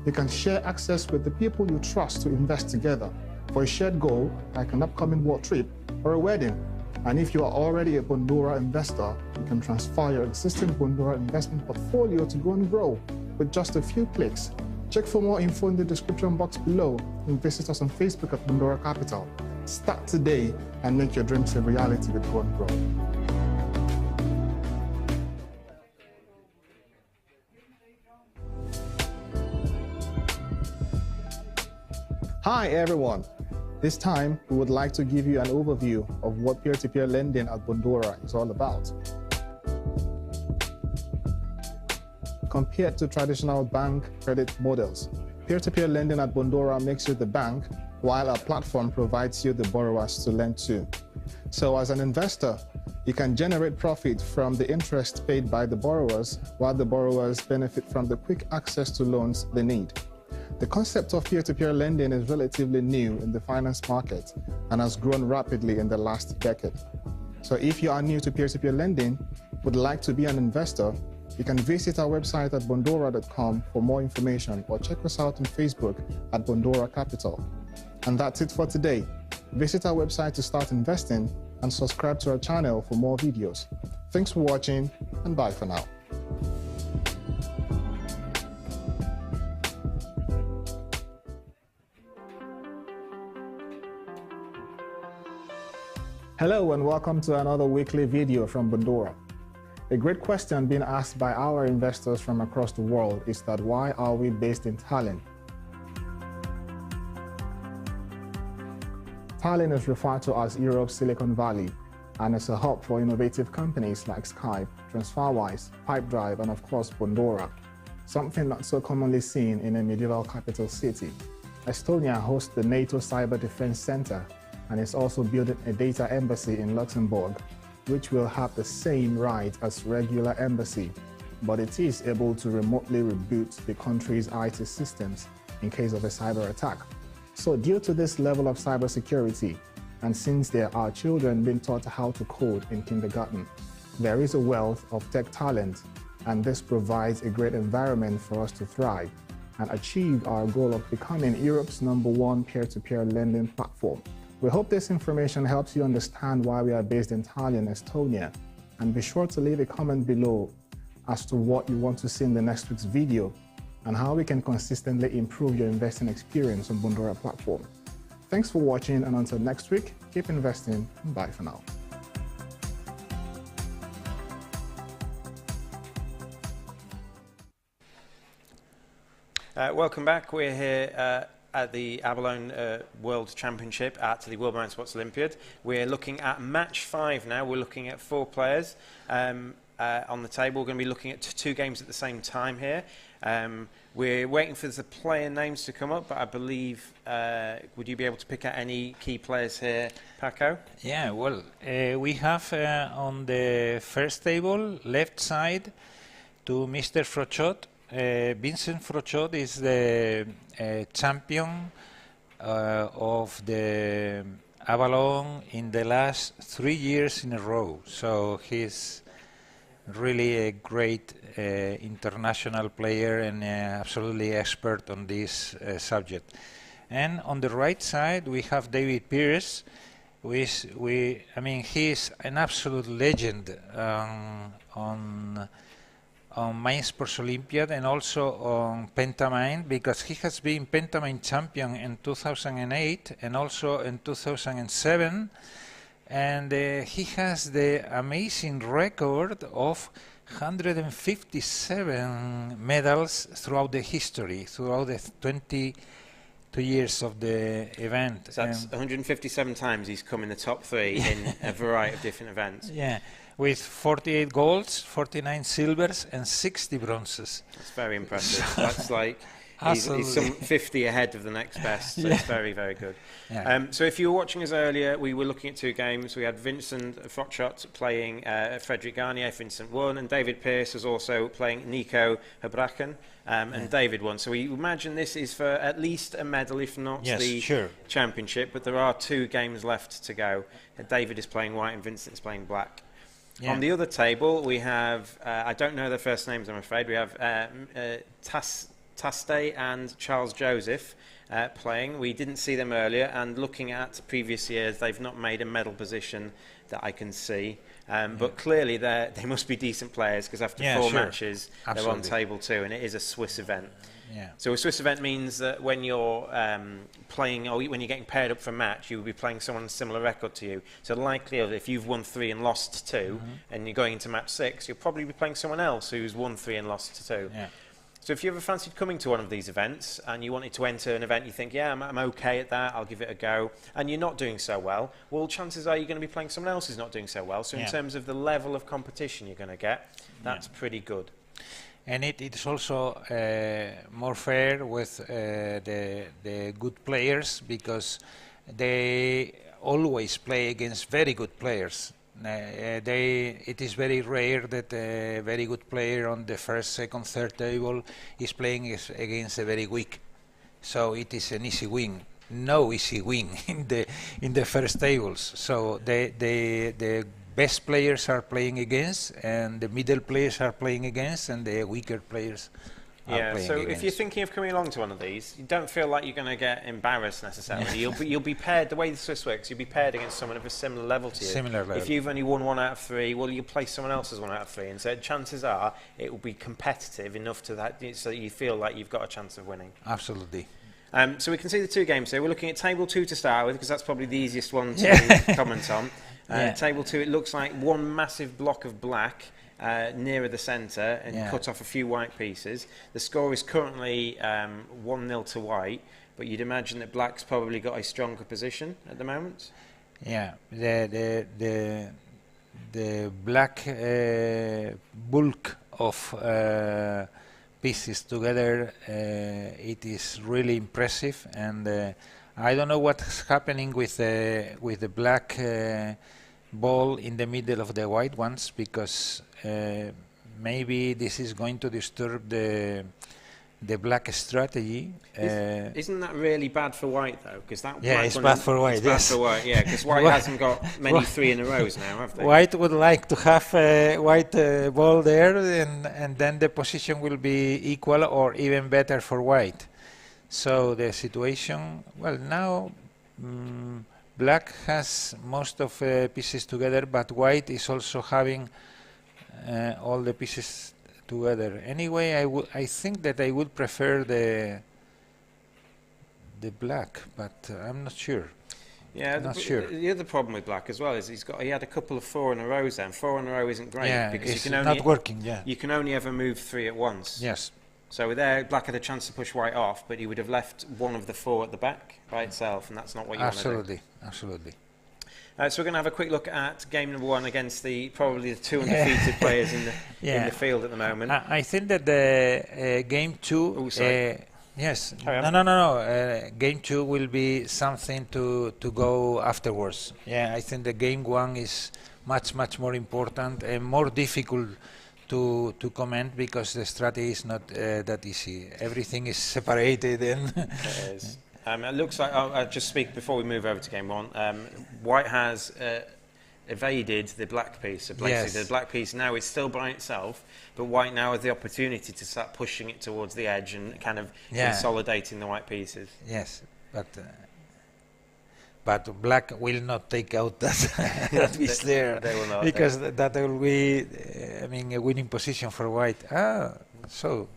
You can share access with the people you trust to invest together for a shared goal like an upcoming world trip or a wedding. And if you are already a Bondora investor, you can transfer your existing Bondora investment portfolio to Go and Grow with just a few clicks. Check for more info in the description box below and visit us on Facebook at Bondora Capital. Start today and make your dreams a reality with Go and Grow. Hi everyone. This time, we would like to give you an overview of what peer-to-peer lending at Bondora is all about. Compared to traditional bank credit models, peer-to-peer lending at Bondora makes you the bank, while our platform provides you the borrowers to lend to. So as an investor, you can generate profit from the interest paid by the borrowers, while the borrowers benefit from the quick access to loans they need. The concept of peer-to-peer lending is relatively new in the finance market and has grown rapidly in the last decade. So if you are new to peer-to-peer lending, would like to be an investor, you can visit our website at bondora.com for more information or check us out on Facebook at Bondora Capital. And that's it for today. Visit our website to start investing and subscribe to our channel for more videos. Thanks for watching and bye for now. Hello and welcome to another weekly video from Bondora. A great question being asked by our investors from across the world is that why are we based in Tallinn? Tallinn is referred to as Europe's Silicon Valley and is a hub for innovative companies like Skype, TransferWise, Pipedrive, and of course Bondora, something not so commonly seen in a medieval capital city. Estonia hosts the NATO Cyber Defense Center and is also building a data embassy in Luxembourg, which will have the same right as regular embassy, but it is able to remotely reboot the country's IT systems in case of a cyber attack. So due to this level of cybersecurity, and since there are children being taught how to code in kindergarten, there is a wealth of tech talent, and this provides a great environment for us to thrive and achieve our goal of becoming Europe's #1 peer-to-peer lending platform. We hope this information helps you understand why we are based in Tallinn, Estonia, and be sure to leave a comment below as to what you want to see in the next week's video and how we can consistently improve your investing experience on Bondora platform. Thanks for watching, and until next week, keep investing and bye for now. Welcome back. We're here at the Abalone World Championship at the World Marine Sports Olympiad. We're looking at match 5 now. We're looking at 4 players on the table. We're going to be looking at 2 games at the same time here. We're waiting for the player names to come up, but I believe, would you be able to pick out any key players here, Paco? Yeah, well, we have on the first table, left side, to Mr. Frochot. Vincent Frochot is the champion of the Abalone in the last 3 years in a row. So he's really a great international player and absolutely expert on this subject. And on the right side we have David Pierce, he's an absolute legend on on Main Sports Olympiad and also on Pentamine, because he has been Pentamine champion in 2008 and also in 2007, and he has the amazing record of 157 medals throughout the history, throughout the 22 years of the event. So that's 157 times he's come in the top 3 in a variety of different events. Yeah, with 48 golds, 49 silvers, and 60 bronzes. That's very impressive. That's like he's some 50 ahead of the next best. So it's very, very good. Yeah. So if you were watching us earlier, we were looking at 2 games. We had Vincent Frotschot playing Frederic Garnier. Vincent won, and David Pearce was also playing Nico Hebraken. And David won. So we imagine this is for at least a medal, if not the championship. But there are 2 games left to go. David is playing white and Vincent is playing black. Yeah. On the other table, we have, I don't know their first names, I'm afraid. We have Taste and Charles Joseph playing. We didn't see them earlier, and looking at previous years, they've not made a medal position that I can see. But clearly, they must be decent players, because after 4 matches, they're on table 2, and it is a Swiss event. Yeah. So a Swiss event means that when you're playing, or when you're getting paired up for a match, you will be playing someone on a similar record to you. So the likelihood, if you've won 3 and lost 2, and you're going into match 6, you'll probably be playing someone else who's won 3 and lost 2. Yeah. So if you ever fancied coming to one of these events and you wanted to enter an event, you think, yeah, I'm okay at that, I'll give it a go, and you're not doing so well chances are you're going to be playing someone else who's not doing so well. So in terms of the level of competition you're going to get, that's pretty good. And it's also more fair with the good players, because they always play against very good players. It is very rare that a very good player on the first, second, third table is playing against a very weak. So it is an easy win. No easy win in the first tables. So the best players are playing against, and the middle players are playing against, and the weaker players are playing so against. If you're thinking of coming along to one of these, you don't feel like you're going to get embarrassed necessarily. You'll be paired, the way the Swiss works, you'll be paired against someone of a similar level to you. Similar level. If you've only won 1 out of 3, well, you play someone else's 1 out of 3, and so chances are it will be competitive enough so that you feel like you've got a chance of winning. Absolutely. So we can see the 2 games here. We're looking at table 2 to start with, because that's probably the easiest one to comment on. Table 2, it looks like one massive block of black nearer the centre, and cut off a few white pieces. The score is currently 1-0 to white, but you'd imagine that black's probably got a stronger position at the moment. Yeah, the black bulk of pieces together, it is really impressive, and I don't know what's happening with the black ball in the middle of the white ones, because maybe this is going to disturb the black strategy. Isn't that really bad for white though? Because that it's bad for white. Bad for white, yeah. Because white hasn't got many 3 in a rows now, have they? White would like to have a white ball there, and then the position will be equal or even better for white. So the situation, well, now black has most of pieces together, but white is also having all the pieces together. Anyway, I think that I would prefer the black, but I'm not sure. Yeah, not sure. The other problem with black as well is he had a couple of 4 in a row then. 4 in a row isn't great, because it's not working. Yeah, you can only ever move 3 at once. Yes. So there, black had a chance to push white off, but he would have left one of the 4 at the back by itself, and that's not what you want to do. Absolutely. So we're going to have a quick look at game number 1 against probably the 2 undefeated players in the field at the moment. I think that the game 2. Oh, sorry. Yes. No. Game 2 will be something to go afterwards. Yeah, I think the game 1 is much more important and more difficult to comment, because the strategy is not that easy. Everything is separated and. It is. It looks like, I'll just speak before we move over to game 1. White has evaded the black piece. So basically the black piece now is still by itself, but white now has the opportunity to start pushing it towards the edge and kind of consolidating the white pieces. Yes, but but black will not take out that piece there. They will not. Because that will be, I mean, a winning position for white. So.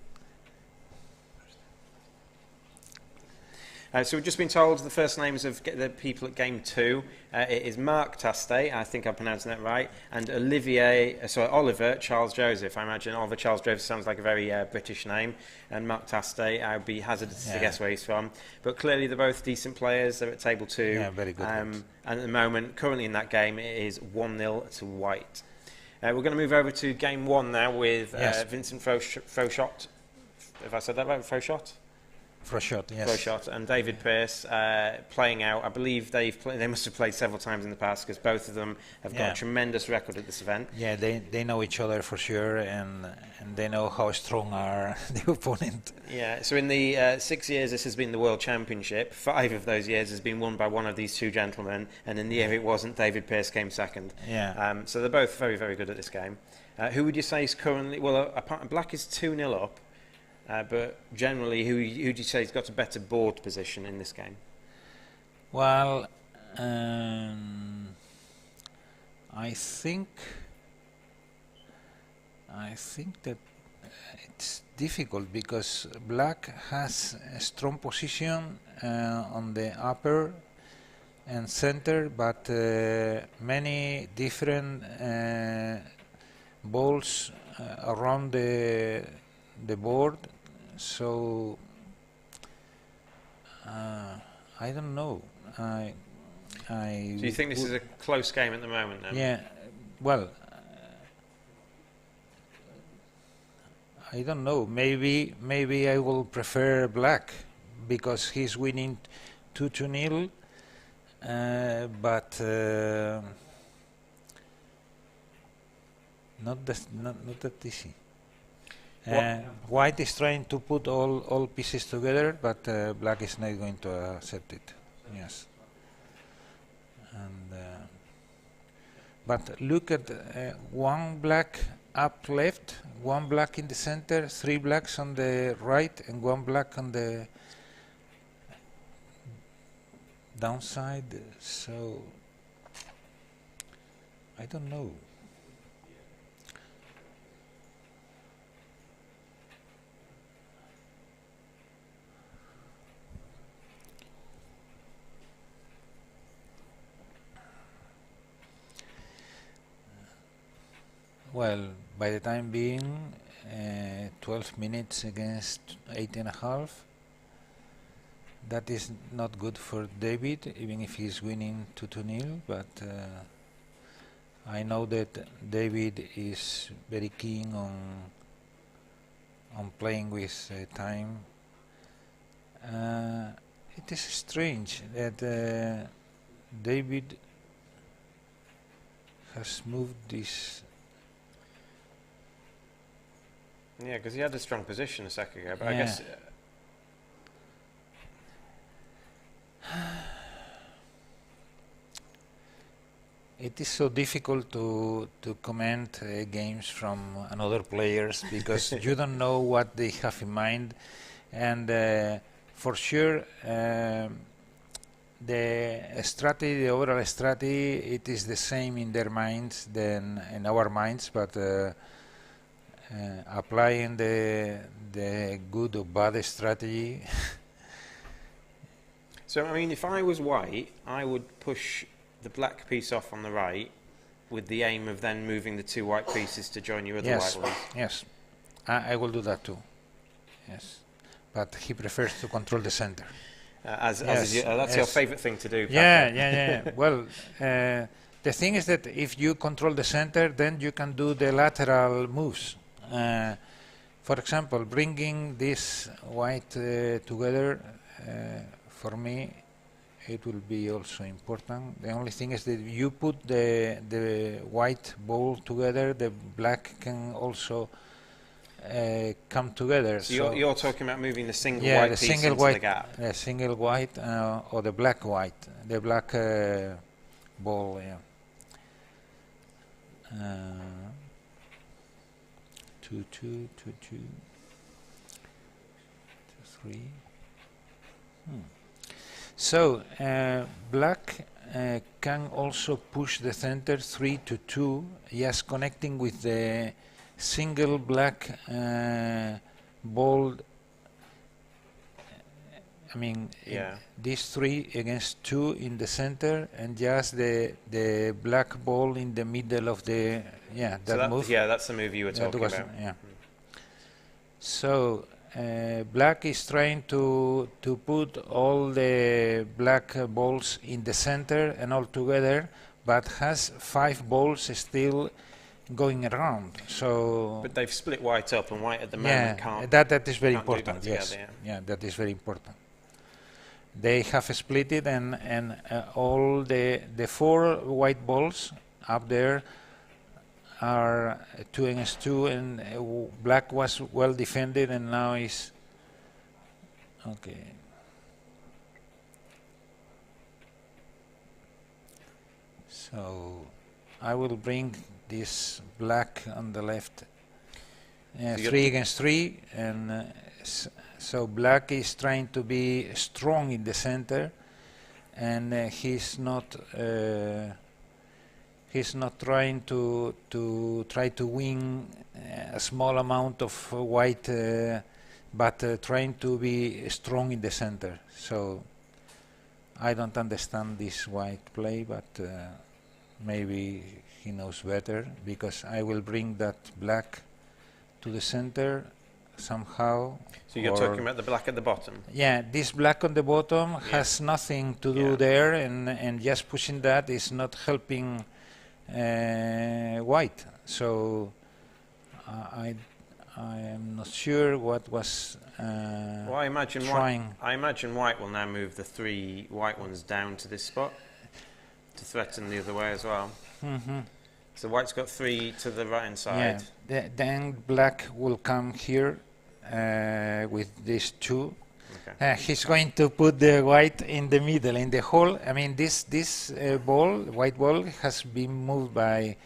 So we've just been told the first names of the people at game 2. It is Mark Taste, I think I'm pronouncing that right, and Oliver Charles Joseph. I imagine Oliver Charles Joseph sounds like a very British name, and Mark Taste, I'd be hazardous to guess where he's from. But clearly they're both decent players. They're at table 2. Yeah, very good. And at the moment, currently in that game, it is 1-0 to white. We're going to move over to game 1 now with Vincent Froshot. Have I said that right? Froshot? Froshot, yes. Froshot and David Pearce playing out. I believe they must have played several times in the past because both of them have got a tremendous record at this event. Yeah, they know each other for sure, and they know how strong are the opponent. Yeah, so in the 6 years this has been the World Championship, 5 of those years has been won by one of these two gentlemen, and in the year it wasn't, David Pearce came second. Yeah. So they're both very, very good at this game. Who would you say is currently... Well, Black is 2-0 up. But generally, who do you say has got a better board position in this game? Well, I think that it's difficult because black has a strong position on the upper and center, but many different balls around the board. So I don't know. So you think this is a close game at the moment then? Yeah. Well, I don't know. Maybe I will prefer black because he's winning 2-0, but not that easy. White is trying to put all pieces together, but black is not going to accept it. Yes. And but look at one black up left, one black in the center, 3 blacks on the right, and 1 black on the downside. So I don't know. Well, by the time being, 12 minutes against 8.5. That is not good for David, even if he's winning 2-0. But I know that David is very keen on playing with time. It is strange that David has moved this. Yeah, because he had a strong position a second ago, but I guess... It is so difficult to comment games from another players because you don't know what they have in mind, and for sure the strategy, the overall strategy, it is the same in their minds than in our minds, but applying the good or bad strategy. So, I mean, if I was white, I would push the black piece off on the right with the aim of then moving the 2 white pieces to join your other white ones. Yes, I will do that too. Yes, but he prefers to control the center. That's your favourite thing to do. Yeah. Well, the thing is that if you control the center, then you can do the lateral moves. For example, bringing this white together, for me, it will be also important. The only thing is that you put the white ball together, the black can also come together. So you're talking about moving the single white piece into the gap? The single white or the black white, the black ball, yeah. 2, 2, 2, 2, 2, 3. So black can also push the center 3-2, just connecting with the single black ball. I mean, these 3 against 2 in the center, and just the black ball in the middle of the that move. Yeah, that's the move you were talking about. Yeah. So black is trying to put all the black balls in the center and all together, but has 5 balls still going around. So, but they've split white up, and white at the moment can't. That is very can't important. do that together, Yeah, that is very important. They have split it, and all the 4 white balls up there are 2 against 2, and black was well defended, and now is okay. So I will bring this black on the left. So 3 against 3, and so black is trying to be strong in the center, and he's not trying to try to win a small amount of white, but trying to be strong in the center. So I don't understand this white play, but maybe he knows better, because I will bring that black to the center somehow. So you're talking about the black at the bottom? Yeah, this black on the bottom has nothing to do there, and just pushing that is not helping white. So I am not sure what was well, I imagine trying. I imagine white will now move the 3 white ones down to this spot to threaten the other way as well. Mm-hmm. So white's got 3 to the right hand side. Yeah, then black will come here with these 2. Okay. He's going to put the white in the middle, in the hole. I mean, this ball, white ball, has been moved by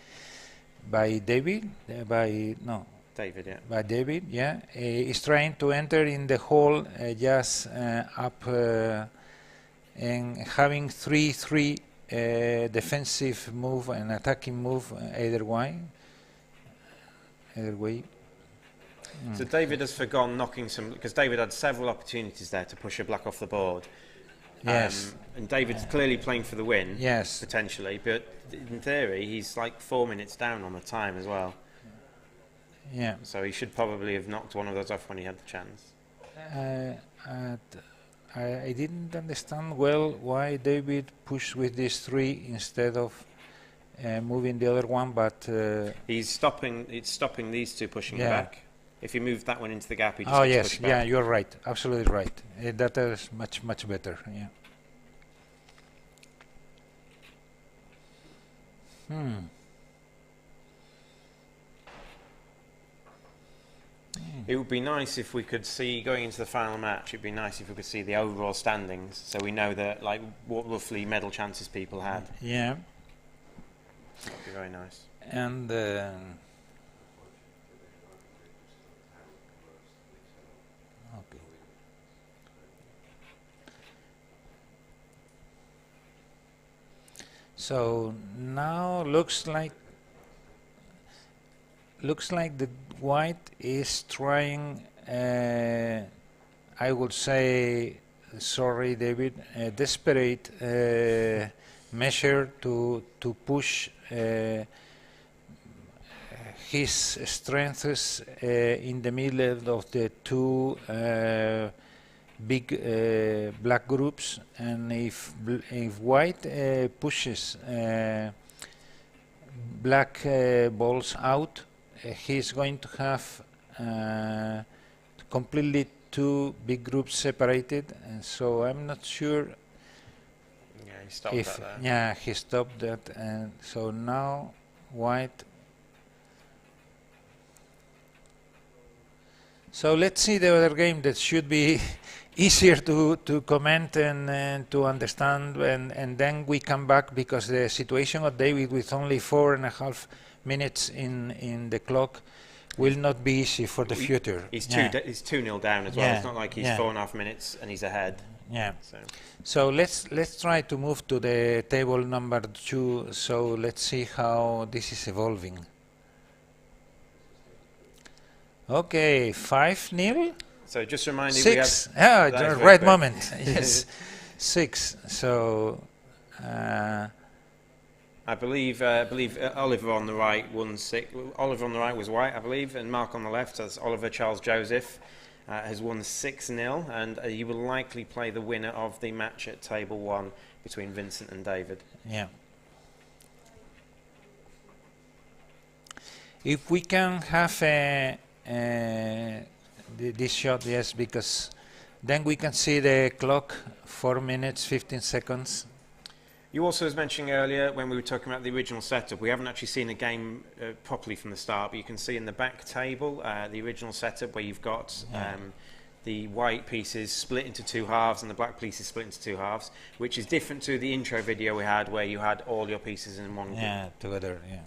David, David, yeah. By David, yeah. He's trying to enter in the hole, just up and having 3-3 defensive move and attacking move either way. So David has forgone knocking some, because David had several opportunities there to push a black off the board. Yes. And David's clearly playing for the win, yes, potentially, but in theory he's like 4 minutes down on the time as well. Yeah. So he should probably have knocked one of those off when he had the chance. I didn't understand well why David pushed with these 3 instead of moving the other one, but it's stopping these 2 pushing back. If you move that one into the gap, he just yes, push back. Yeah, you're right, absolutely right. That is much better. Yeah. It would be nice if we could see, going into the final match, it'd be nice if we could see the overall standings, so we know that, like, what roughly medal chances people had. Yeah. That would be very nice. And so now looks like the white is trying, I would say, sorry David, a desperate measure to push his strengths in the middle of the 2 big black groups, and if white pushes black balls out, he's going to have completely 2 big groups separated, and so I'm not sure. Yeah, he stopped that there. Yeah, he stopped that, and so now white. So let's see the other game that should be easier to comment and to understand, and then we come back, because the situation of David with only 4.5 minutes in the clock will not be easy for the future. He's 2-0 down as well. It's not like he's 4.5 minutes and he's ahead. Yeah. So let's try to move to the table number 2. So let's see how this is evolving. Okay, 5-0. So just remind you, 6. we have the right moment. Yes, 6. So. I believe Oliver on the right won 6. Oliver on the right was white, I believe, and Mark on the left, as Oliver Charles Joseph, has won 6-0, and you will likely play the winner of the match at table 1 between Vincent and David. Yeah. If we can have this shot, yes, because then we can see the clock, 4 minutes, 15 seconds. You also was mentioning earlier when we were talking about the original setup, we haven't actually seen a game properly from the start, but you can see in the back table the original setup where you've got the white pieces split into 2 halves and the black pieces split into 2 halves, which is different to the intro video we had where you had all your pieces in one group. Yeah, together, yeah.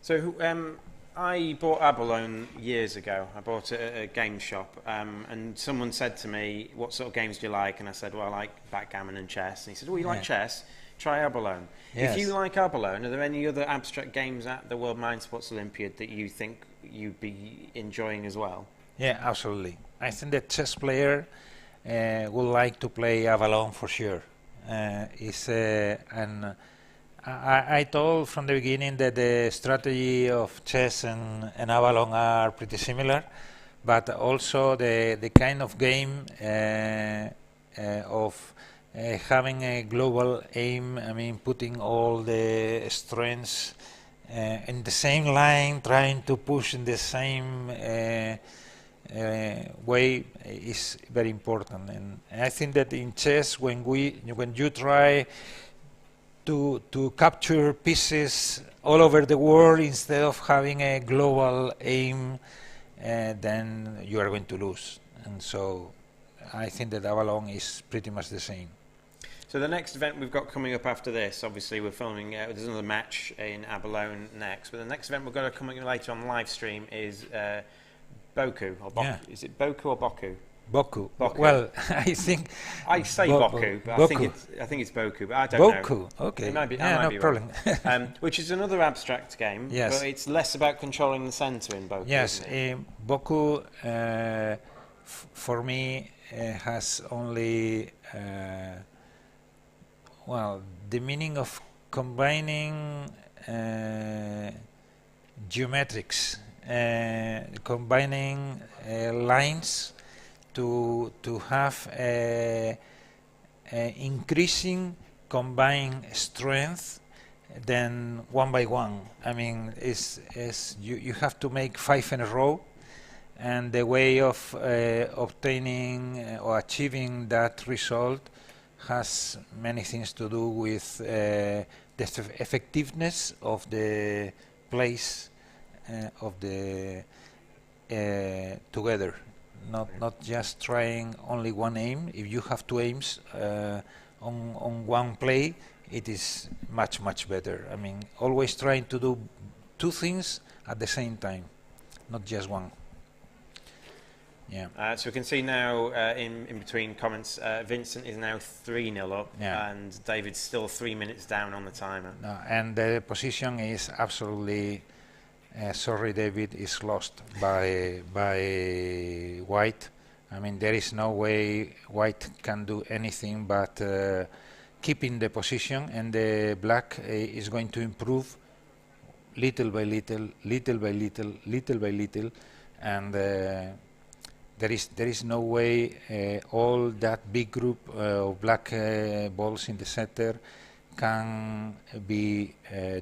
So I bought Abalone years ago. I bought it at a game shop, and someone said to me, "What sort of games do you like?" And I said, "Well, I like backgammon and chess." And he said, "Oh, you like chess? Try Abalone." Yes. If you like Abalone, are there any other abstract games at the World Mind Sports Olympiad that you think you'd be enjoying as well? Yeah, absolutely. I think the chess player would like to play Avalon for sure. I told from the beginning that the strategy of chess and Avalon are pretty similar, but also the kind of game of having a global aim, I mean putting all the strengths in the same line, trying to push in the same way is very important. And I think that in chess, when you try to capture pieces all over the world instead of having a global aim, then you are going to lose. And so I think that Avalon is pretty much the same. So the next event we've got coming up after this, obviously we're filming, there's another match in Abalone next, but the next event we've got coming later on live stream is Boku. Or Is it Boku or Boku? Boku. Boku. Well, I think I say Boku, but Boku. I think it's Boku, but I don't know. Boku, okay. It might be, yeah, I might no be problem. Which is another abstract game, yes. but it's less about controlling the center in Boku. Yes, Boku for me has only the meaning of combining geometrics, combining lines to have increasing combined strength then one by one. I mean, you have to make 5 in a row, and the way of obtaining or achieving that result has many things to do with the effectiveness of the place of the together. Not just trying only one aim. If you have 2 aims on one play, it is much better. I mean, always trying to do 2 things at the same time, not just one. Yeah. So we can see now in between comments, Vincent is now 3-0 up, and David's still 3 minutes down on the timer. And the position is absolutely. Sorry, David is lost by white. I mean, there is no way white can do anything but keeping the position, and the black is going to improve little by little, and there is no way all that big group of black balls in the center can be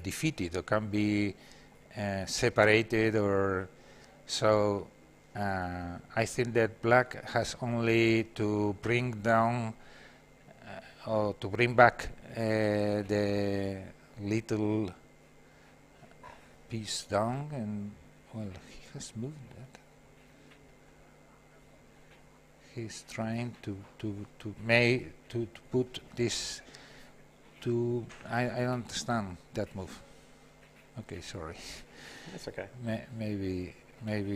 defeated or can be separated, or so. I think that black has only to bring down or to bring back the little piece down, and well, he has moved that. he's trying to put this to. I don't understand that move. Okay, sorry. That's okay. Maybe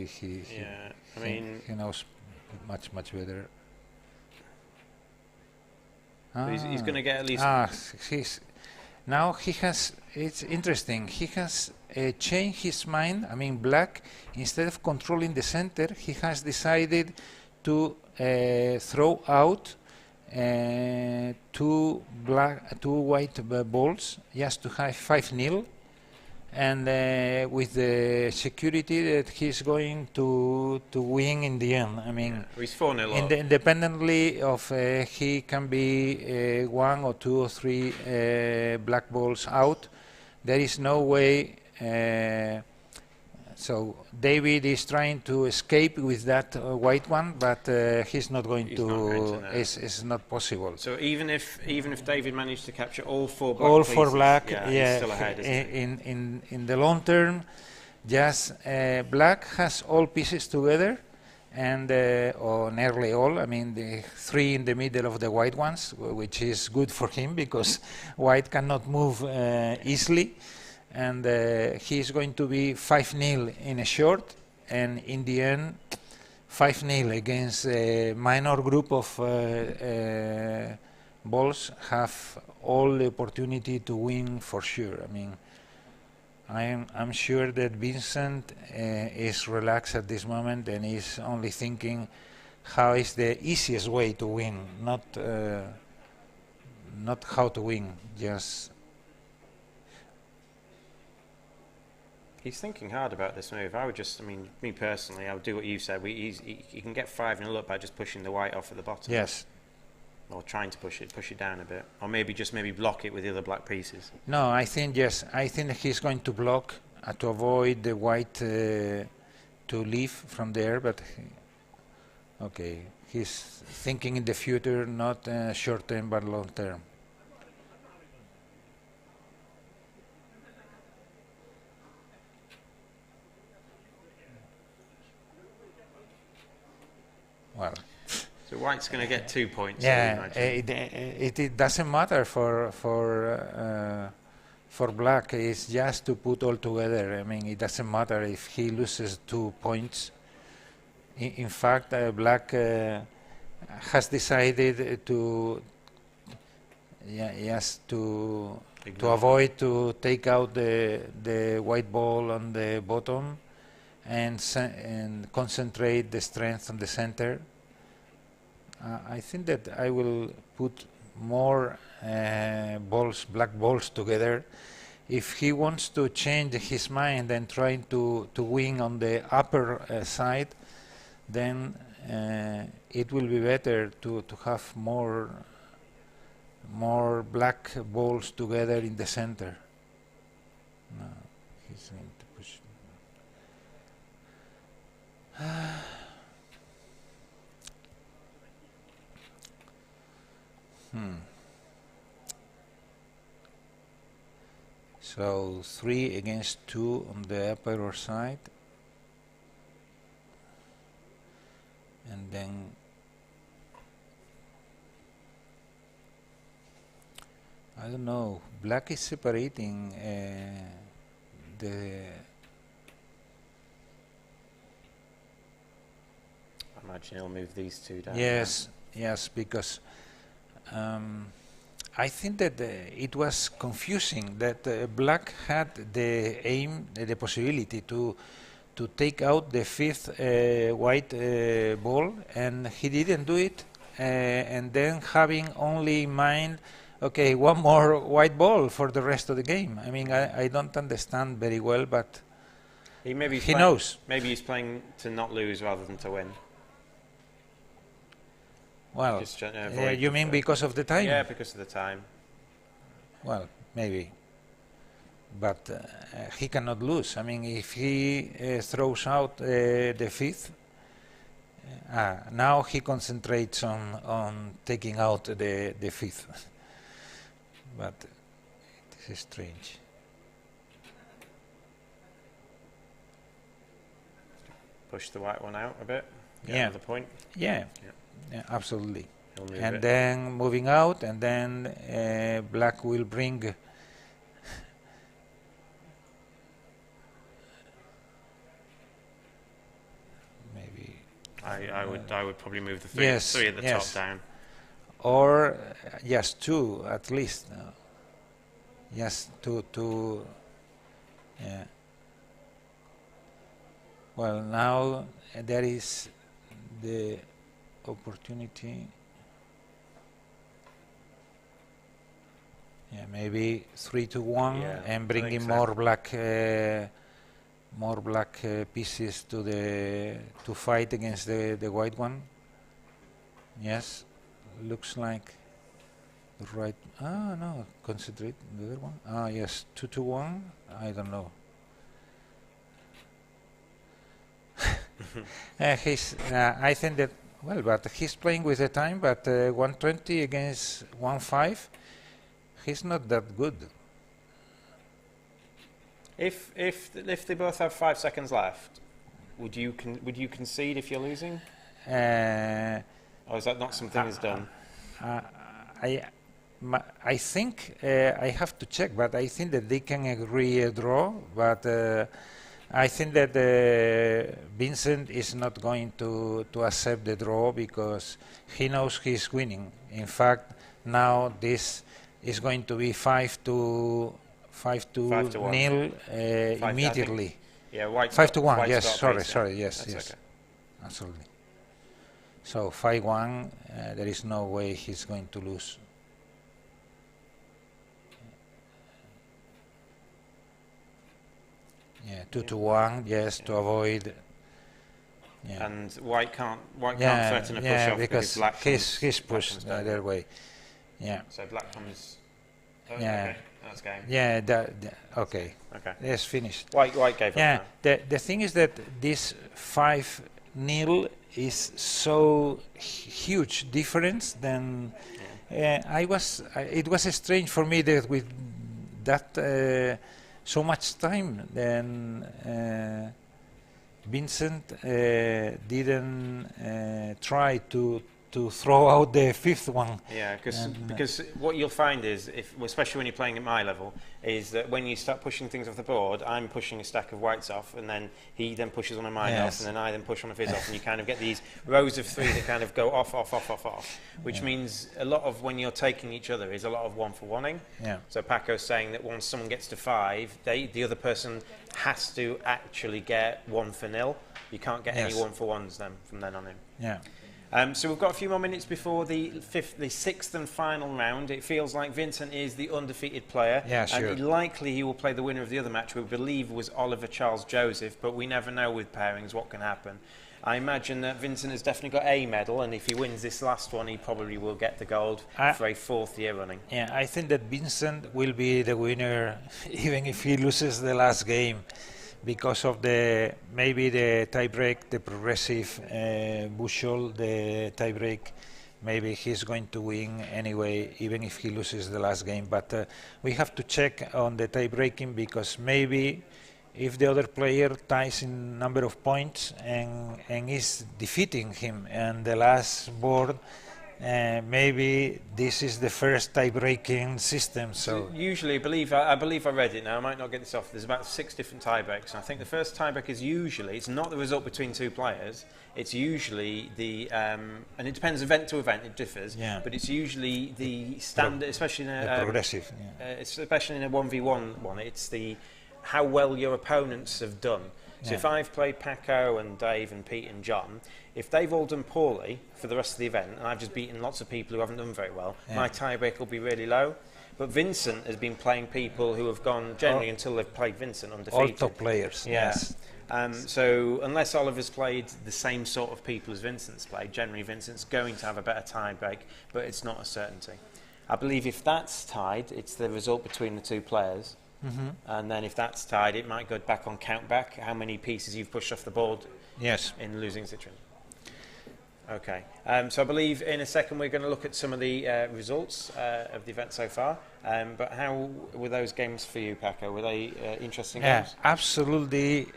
he knows much better. He's going to get at least. Now he has. It's interesting. He has changed his mind. I mean, black, instead of controlling the center, he has decided to throw out two white balls just to have 5-0, and with the security that he's going to win in the end. I mean, he's 4-0 independently of he can be 1 or 2 or 3 black balls out. There is no way. So David is trying to escape with that white one, but he's not going to. It's not possible. So even if David managed to capture all 4 black, he's still ahead. In the long term, just black has all pieces together, and or nearly all. I mean, the 3 in the middle of the white ones, which is good for him because white cannot move easily. And he's going to be 5-0 in a short, and in the end 5-0 against a minor group of balls have all the opportunity to win for sure. I mean, I'm sure that Vincent is relaxed at this moment and is only thinking how is the easiest way to win, not how to win, just. He's thinking hard about this move. Me personally, I would do what you said. You can get 5-0 up by just pushing the white off at the bottom. Yes. Or trying to push it down a bit, or maybe block it with the other black pieces. No, I think yes. I think he's going to block to avoid the white to leave from there. But okay, he's thinking in the future, not short term but long term. Well, so white's going to get 2 points. Yeah, it doesn't matter for black. It's just to put all together. I mean, it doesn't matter if he loses 2 points. In fact, black has decided to avoid to take out the white ball on the bottom. And concentrate the strength on the center. I think that I will put more black balls together. If he wants to change his mind and trying to win on the upper side, then it will be better to have more black balls together in the center. No, he's going to push. So 3 against 2 on the upper side, and then I don't know. Black is separating the. I imagine he'll move these 2 down. Yes, because I think that it was confusing that black had the possibility to take out the 5th white ball, and he didn't do it, and then having only in mind, okay, 1 more white ball for the rest of the game. I mean, I don't understand very well, but he knows. Maybe he's playing to not lose rather than to win. Well, you mean because of the time? Yeah, because of the time. Well, maybe. But he cannot lose. I mean, if he throws out the 5th, now he concentrates on taking out the 5th. But this is strange. Push the white one out a bit. Get Yeah. another point. Yeah. Yeah, absolutely. And then moving out, and then black will bring. Maybe. I would probably move the Yes, three at the yes. top down. Or yes, 2 at least. Yes, two. Yeah. Well, now there is the opportunity. Yeah, maybe 3 to 1, Yeah, and bringing so. more black pieces to fight against the white one. Yes, looks like the right. Ah, no, concentrate the other one. Ah, yes, 2 to 1. I don't know. I think that, well, but he's playing with the time, but 120 against 1.5, he's not that good. If they both have 5 seconds left, would you concede if you're losing? Or is that not something he's done? I think I have to check, but I think that they can agree a draw, but I think that Vincent is not going to accept the draw because he knows he's winning. In fact, now this is going to be 5 to 0 immediately. Yeah, white 5 to 1. white Yes, sorry, pacing. yes, That's yes, okay. absolutely. So 5-1, there is no way he's going to lose. Yeah, 2 to 1, yes, to avoid. Yeah. And white can't threaten a push off because black he's pushed their way. Yeah. So black comes. Oh, Yeah. Okay. That's game. Yeah. Okay. Okay. Yes, finished. White gave Yeah. up. The thing is that this 5-0 is so huge difference. Then it was strange for me that with that so much time, then Vincent didn't try to throw out the 5th one. Yeah, because what you'll find is, especially when you're playing at my level, is that when you start pushing things off the board, I'm pushing a stack of whites off, and then he then pushes one of mine off, and then I then push one of his off, and you kind of get these rows of 3 that kind of go off, which means a lot of when you're taking each other is a lot of 1-for-1ing. Yeah. So Paco's saying that once someone gets to 5, the other person has to actually get 1-for-0. You can't get any 1-for-1s then from then on in. Yeah. So we've got a few more minutes before the 6th and final round. It feels like Vincent is the undefeated player. Yeah, sure. And likely he will play the winner of the other match, we believe was Oliver Charles Joseph, but we never know with pairings what can happen. I imagine that Vincent has definitely got a medal, and if he wins this last one, he probably will get the gold for a 4th year running. Yeah, I think that Vincent will be the winner even if he loses the last game, because of maybe the tie-break, the progressive bushel, the tie-break, maybe he's going to win anyway, even if he loses the last game. But we have to check on the tie-breaking, because maybe if the other player ties in number of points and is defeating him in the last board, maybe this is the first tie-breaking system. So usually, I believe I read it now. I might not get this off. There's about 6 different tie-breaks. I think the first tie-break is usually, it's not the result between 2 players. It's usually the and it depends event to event. It differs. Yeah. But it's usually the standard, especially in a progressive. Especially in a 1v1 one. It's the how well your opponents have done. So if I've played Paco and Dave and Pete and John, if they've all done poorly for the rest of the event, and I've just beaten lots of people who haven't done very well, my tie-break will be really low. But Vincent has been playing people who have gone generally until they've played Vincent undefeated. All top players. Yeah. Yes. So unless Oliver's played the same sort of people as Vincent's played, generally Vincent's going to have a better tie-break, but it's not a certainty. I believe if that's tied, it's the result between the 2 players. Mm-hmm. And then if that's tied, it might go back on count back, how many pieces you've pushed off the board in the losing situation. Okay, so I believe in a second we're going to look at some of the results of the event so far. But how were those games for you, Paco? Were they interesting games? Absolutely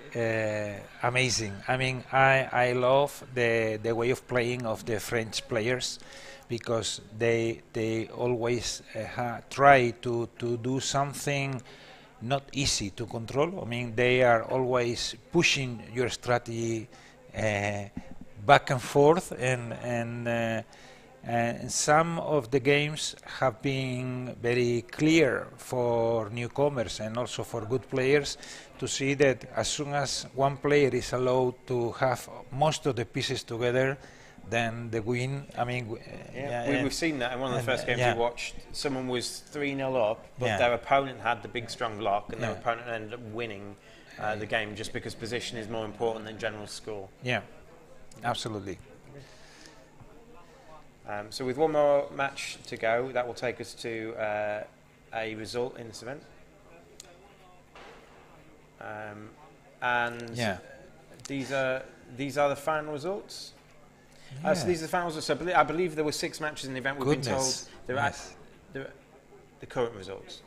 amazing. I mean, I love the way of playing of the French players, because they always try to do something not easy to control. I mean, they are always pushing your strategy back and forth, and some of the games have been very clear for newcomers and also for good players to see that as soon as one player is allowed to have most of the pieces together, then the win. I mean, we've seen that in one of the first games we watched. Someone was 3-0 up, but their opponent had the big strong block, and their opponent ended up winning the game just because position is more important than general score. Yeah, absolutely. So with one more match to go, that will take us to a result in this event. And these are the final results. So these are the final results. So I believe there were 6 matches in the event. We've been told the current results.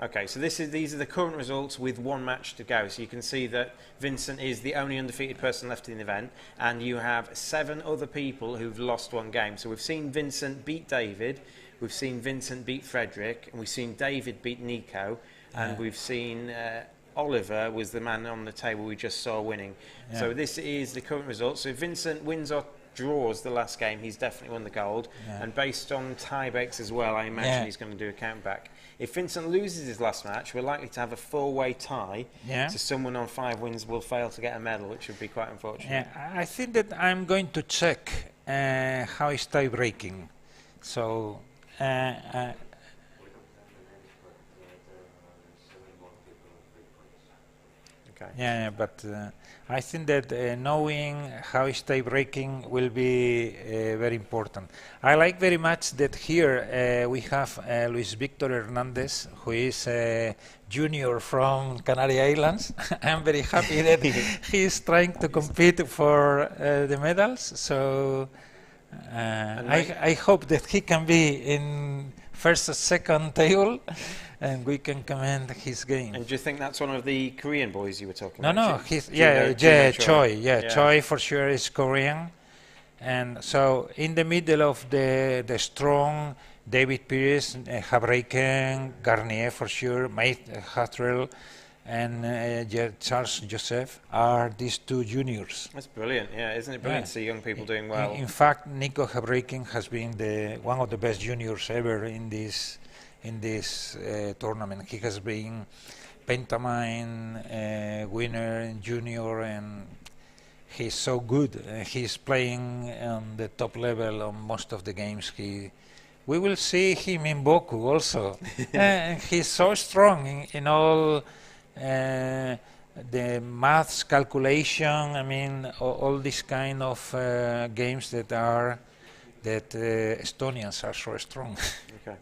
Okay, so these are the current results with one match to go. So you can see that Vincent is the only undefeated person left in the event, and you have 7 other people who've lost one game. So we've seen Vincent beat David, we've seen Vincent beat Frederick, and we've seen David beat Nico, and we've seen Oliver was the man on the table we just saw winning. So this is the current result. So if Vincent wins or draws the last game, he's definitely won the gold. And based on tie breaks as well, I imagine he's going to do a count back. If Vincent loses his last match, we're likely to have a 4-way tie. So someone on 5 wins will fail to get a medal, which would be quite unfortunate. I think that I'm going to check how is tie breaking. So but I think that knowing how is tie breaking will be very important. I like very much that here we have Luis Victor Hernandez, who is a junior from Canary Islands. I'm very happy that he is trying to compete for the medals. So I hope that he can be in first or second table, and we can commend his game. And do you think that's one of the Korean boys you were talking about? No, he's Choi. Choi for sure is Korean, and so in the middle of the strong David Pires, Habreken, Garnier for sure, Mate Hattrell, and Charles Joseph are these 2 juniors. That's brilliant, isn't it brilliant to see young people doing well? In fact, Nico Habreken has been one of the best juniors ever in this tournament. He has been Pentamine winner in junior, and he's so good. He's playing on the top level on most of the games. We will see him in Boku also. And he's so strong in all the maths calculation. I mean, all these kind of games that Estonians are so strong. Okay.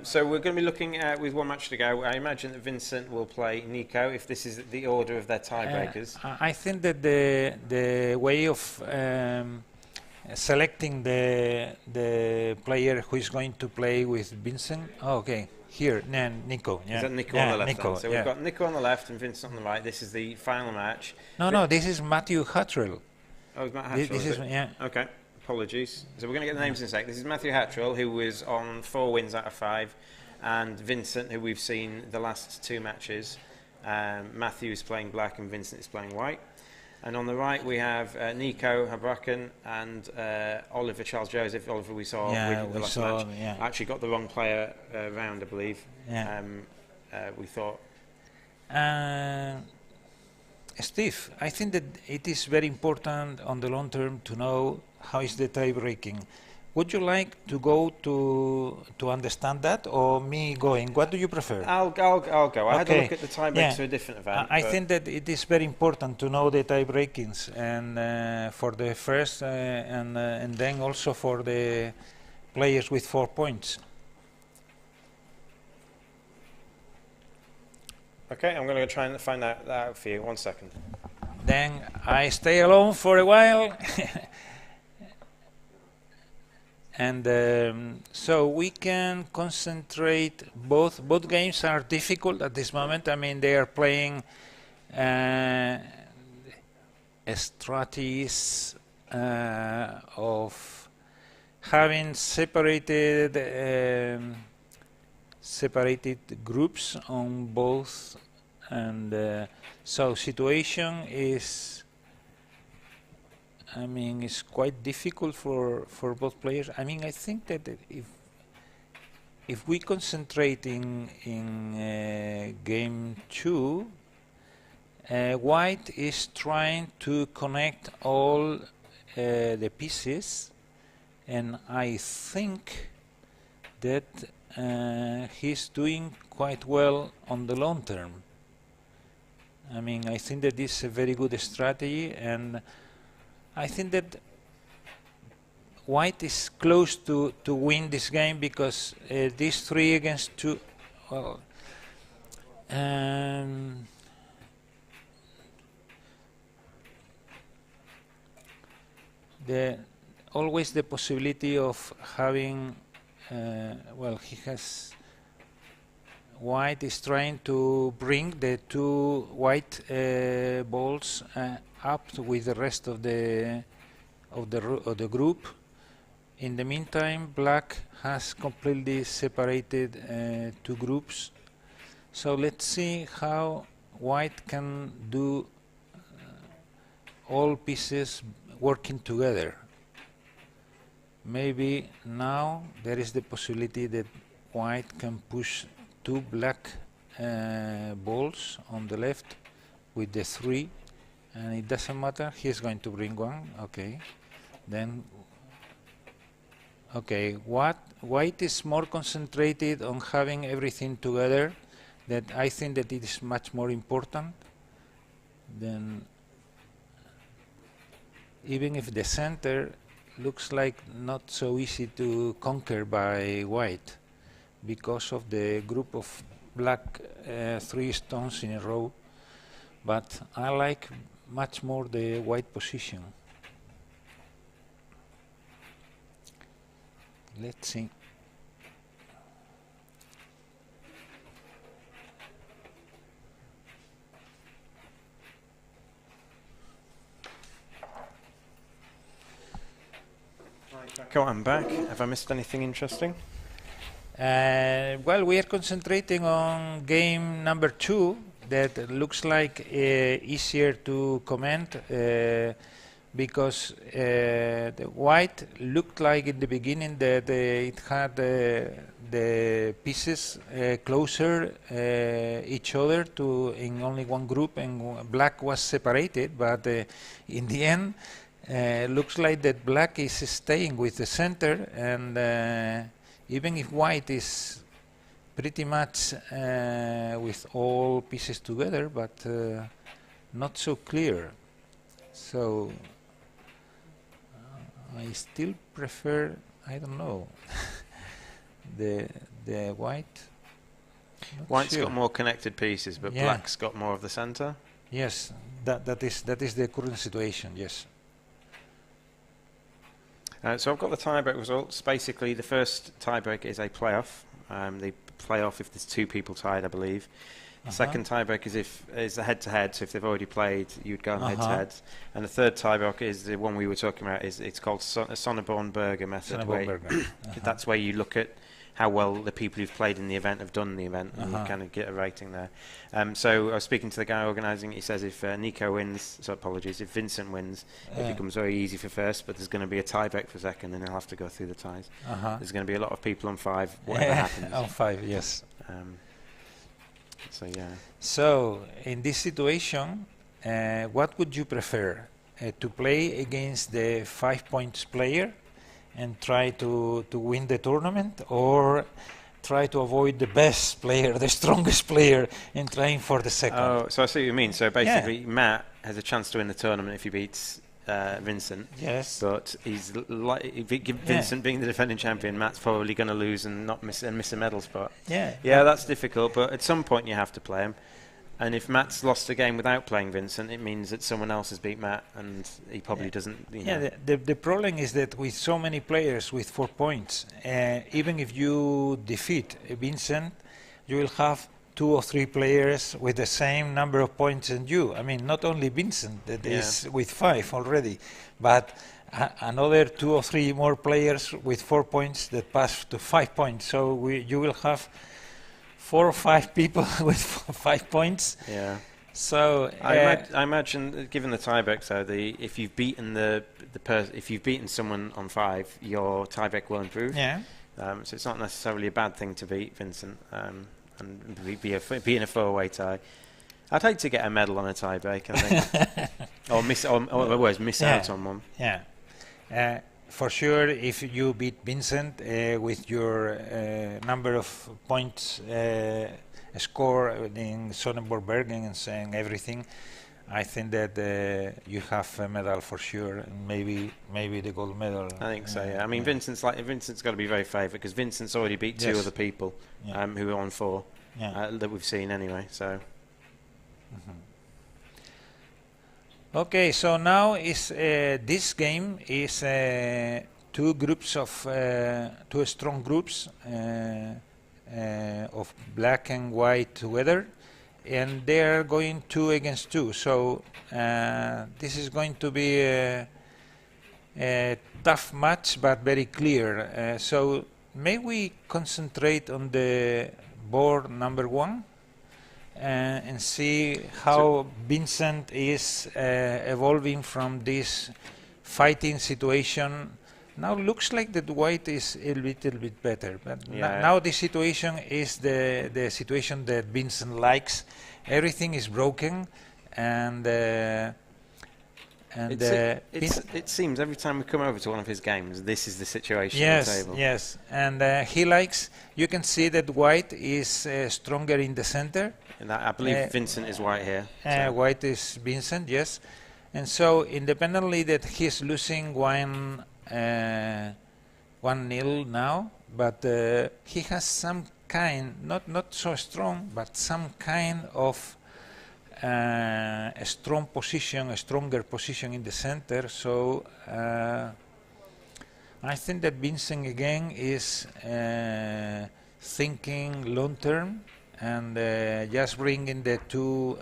So we're going to be looking at, with one match to go, I imagine that Vincent will play Nico, if this is the order of their tiebreakers. I think that the way of selecting the player who is going to play with Vincent. Here, Nico. Is that Nico on the left? Nico, so we've got Nico on the left and Vincent on the right. This is the final match. No, this is Matthew Hattrell. Oh, it's Matt Hattrell. Okay, apologies. So we're going to get the names in a sec. This is Matthew Hattrell, who was on 4 wins out of 5, and Vincent, who we've seen the last 2 matches. Matthew is playing black and Vincent is playing white. And on the right we have Nico Habraken and Oliver Charles Joseph. Oliver we saw win the last match. Actually got the wrong player round, I believe. We thought. Steve, I think that it is very important on the long term to know how is the tie breaking. Would you like to go to understand that, or me going? What do you prefer? I'll go. I had a look at the tie breaks to a different event. I think that it is very important to know the tie breakings, and for the first and then also for the players with 4 points. Okay, I'm going to try and find that out for you. 1 second. Then I stay alone for a while. And so we can concentrate. Both games are difficult at this moment. I mean, they are playing strategies of having separated groups on both, and so situation is, I mean, it's quite difficult for both players. I mean, I think that if we concentrate in game 2, White is trying to connect all the pieces, and I think that he's doing quite well on the long term. I mean, I think that this is a very good strategy, and I think that White is close to win this game, because these 3 against 2, well, always the possibility of having, well, he has, White is trying to bring the 2 white balls up with the rest of the group. In the meantime, Black has completely separated 2 groups. So let's see how White can do all pieces working together. Maybe now there is the possibility that White can push 2 black balls on the left with the 3, and it doesn't matter, he's going to bring 1. Okay, then okay, White is more concentrated on having everything together. That I think that it is much more important than, even if the center looks like not so easy to conquer by White because of the group of black 3 stones in a row, but I like much more the White position. Let's see. Go on, I'm back. Have I missed anything interesting? Well, we are concentrating on game number 2. That looks like easier to comment because the White looked like in the beginning that it had the pieces closer each other to in only one group, and Black was separated. But in the end, looks like that Black is staying with the center, and even if White is pretty much with all pieces together, but not so clear. So I still prefer, I don't know, the White. White's got more connected pieces, but Yeah. Black's got more of the center. Yes, that is the current situation. Yes. So I've got the tiebreak results. Basically, the first tiebreak is a playoff. They play off if there's 2 people tied, I believe. The second tiebreak is a head-to-head. So if they've already played, you'd go on head-to-head. And the third tiebreak is the one we were talking about. It's called Sonneborn-Berger method. That's where you look at how well the people who've played in the event have done the event, and you kind of get a rating there. So I was speaking to the guy organising. He says if Nico wins, so apologies, if Vincent wins, it becomes very easy for first, but there's going to be a tiebreak for second, and he'll have to go through the ties. There's going to be a lot of people on 5, whatever happens. On 5, yes. So yeah. So in this situation, what would you prefer? To play against the 5 points player and try to win the tournament, or try to avoid the best player, the strongest player, and trying for the second? Oh, so I see what you mean. So basically, Matt has a chance to win the tournament if he beats Vincent. Yes. But he's Vincent being the defending champion, Matt's probably going to lose and not miss a medal spot. Yeah. Yeah, that's difficult. But at some point, you have to play him. And if Matt's lost a game without playing Vincent, it means that someone else has beat Matt, and he probably doesn't. You know. The problem is that with so many players with 4 points, even if you defeat Vincent, you will have 2 or 3 players with the same number of points as you. I mean, not only Vincent that is with 5 already, but another 2 or 3 more players with 4 points that pass to 5 points. So you will have 4 or 5 people with 5 points. Yeah. So I imagine, given the tiebreak, though, if you've beaten if you've beaten someone on 5, your tiebreak will improve. Yeah. So it's not necessarily a bad thing to beat Vincent and be in a 4-way tie. I'd hate to get a medal on a tiebreak, I think, or miss out on one. Yeah. For sure, if you beat Vincent with your number of points score in Sonnenborg Bergen and saying everything, I think that you have a medal for sure, and maybe the gold medal. I think so. Yeah. I mean, Vincent's got to be very favoured because Vincent's already beat 2 other people who are on 4 that we've seen anyway. So. Okay, so now is this game is 2 groups of 2 strong groups of black and white together, and they are going 2 against 2. So this is going to be a tough match, but very clear. So may we concentrate on the board number 1? And see how Vincent is evolving from this fighting situation. Now looks like that white is a little bit better, but now the situation is the situation that Vincent likes. Everything is broken, and it seems every time we come over to one of his games, this is the situation on the table. Yes, and he likes. You can see that white is stronger in the center. And I believe Vincent is white here. White is Vincent, yes. And so independently that he's losing 1-0 now, but he has some kind, not so strong, but some kind of a strong position, a stronger position in the center. So I think that Vincent again is thinking long term, and just bringing the 2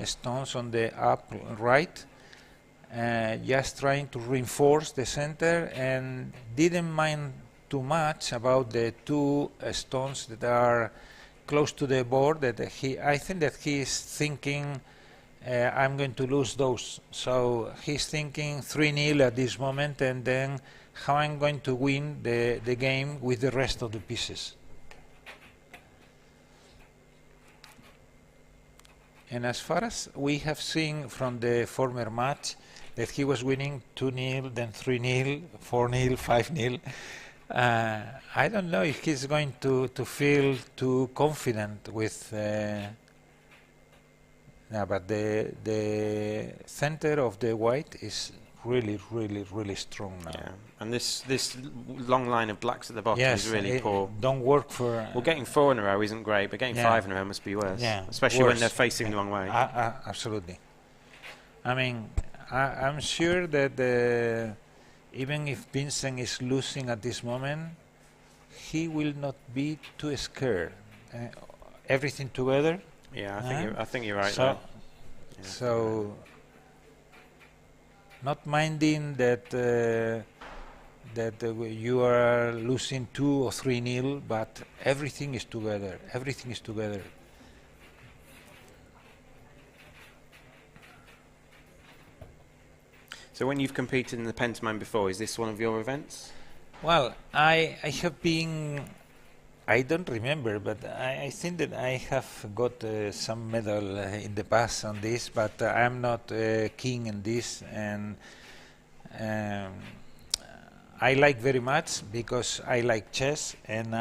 stones on the up right, just trying to reinforce the center, and didn't mind too much about the 2 stones that are close to the board. That I think that he is thinking, I'm going to lose those. So he's thinking 3-0 at this moment, and then how I'm going to win the game with the rest of the pieces. And as far as we have seen from the former match, that he was winning 2-0, then 3-0, 4-0, 5-0. I don't know if he's going to feel too confident with. But the center of the white is really strong now. Yeah, and this long line of blacks at the bottom is really poor. Don't work for. Well, getting 4 in a row isn't great, but getting 5 in a row must be worse. Yeah, especially when they're facing the wrong way. Absolutely. I mean, I'm sure that even if Vincent is losing at this moment, he will not be too scared. Everything together. Yeah, I think you're right. So not minding that you are losing 2 or 3-0, but everything is together. Everything is together. So when you've competed in the pantomime before, is this one of your events? Well, I have been. I don't remember, but I think that I have got some medal in the past on this, but I'm not keen in this, and I like very much because I like chess, and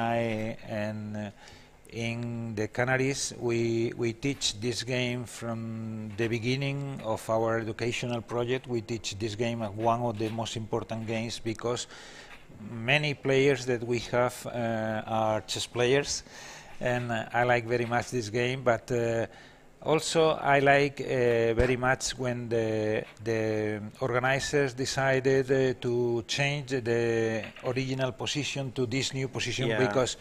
in the Canaries we teach this game from the beginning of our educational project. We teach this game as one of the most important games because many players that we have are chess players, and I like very much this game, but Also, I like very much when the organizers decided to change the original position to this new position, because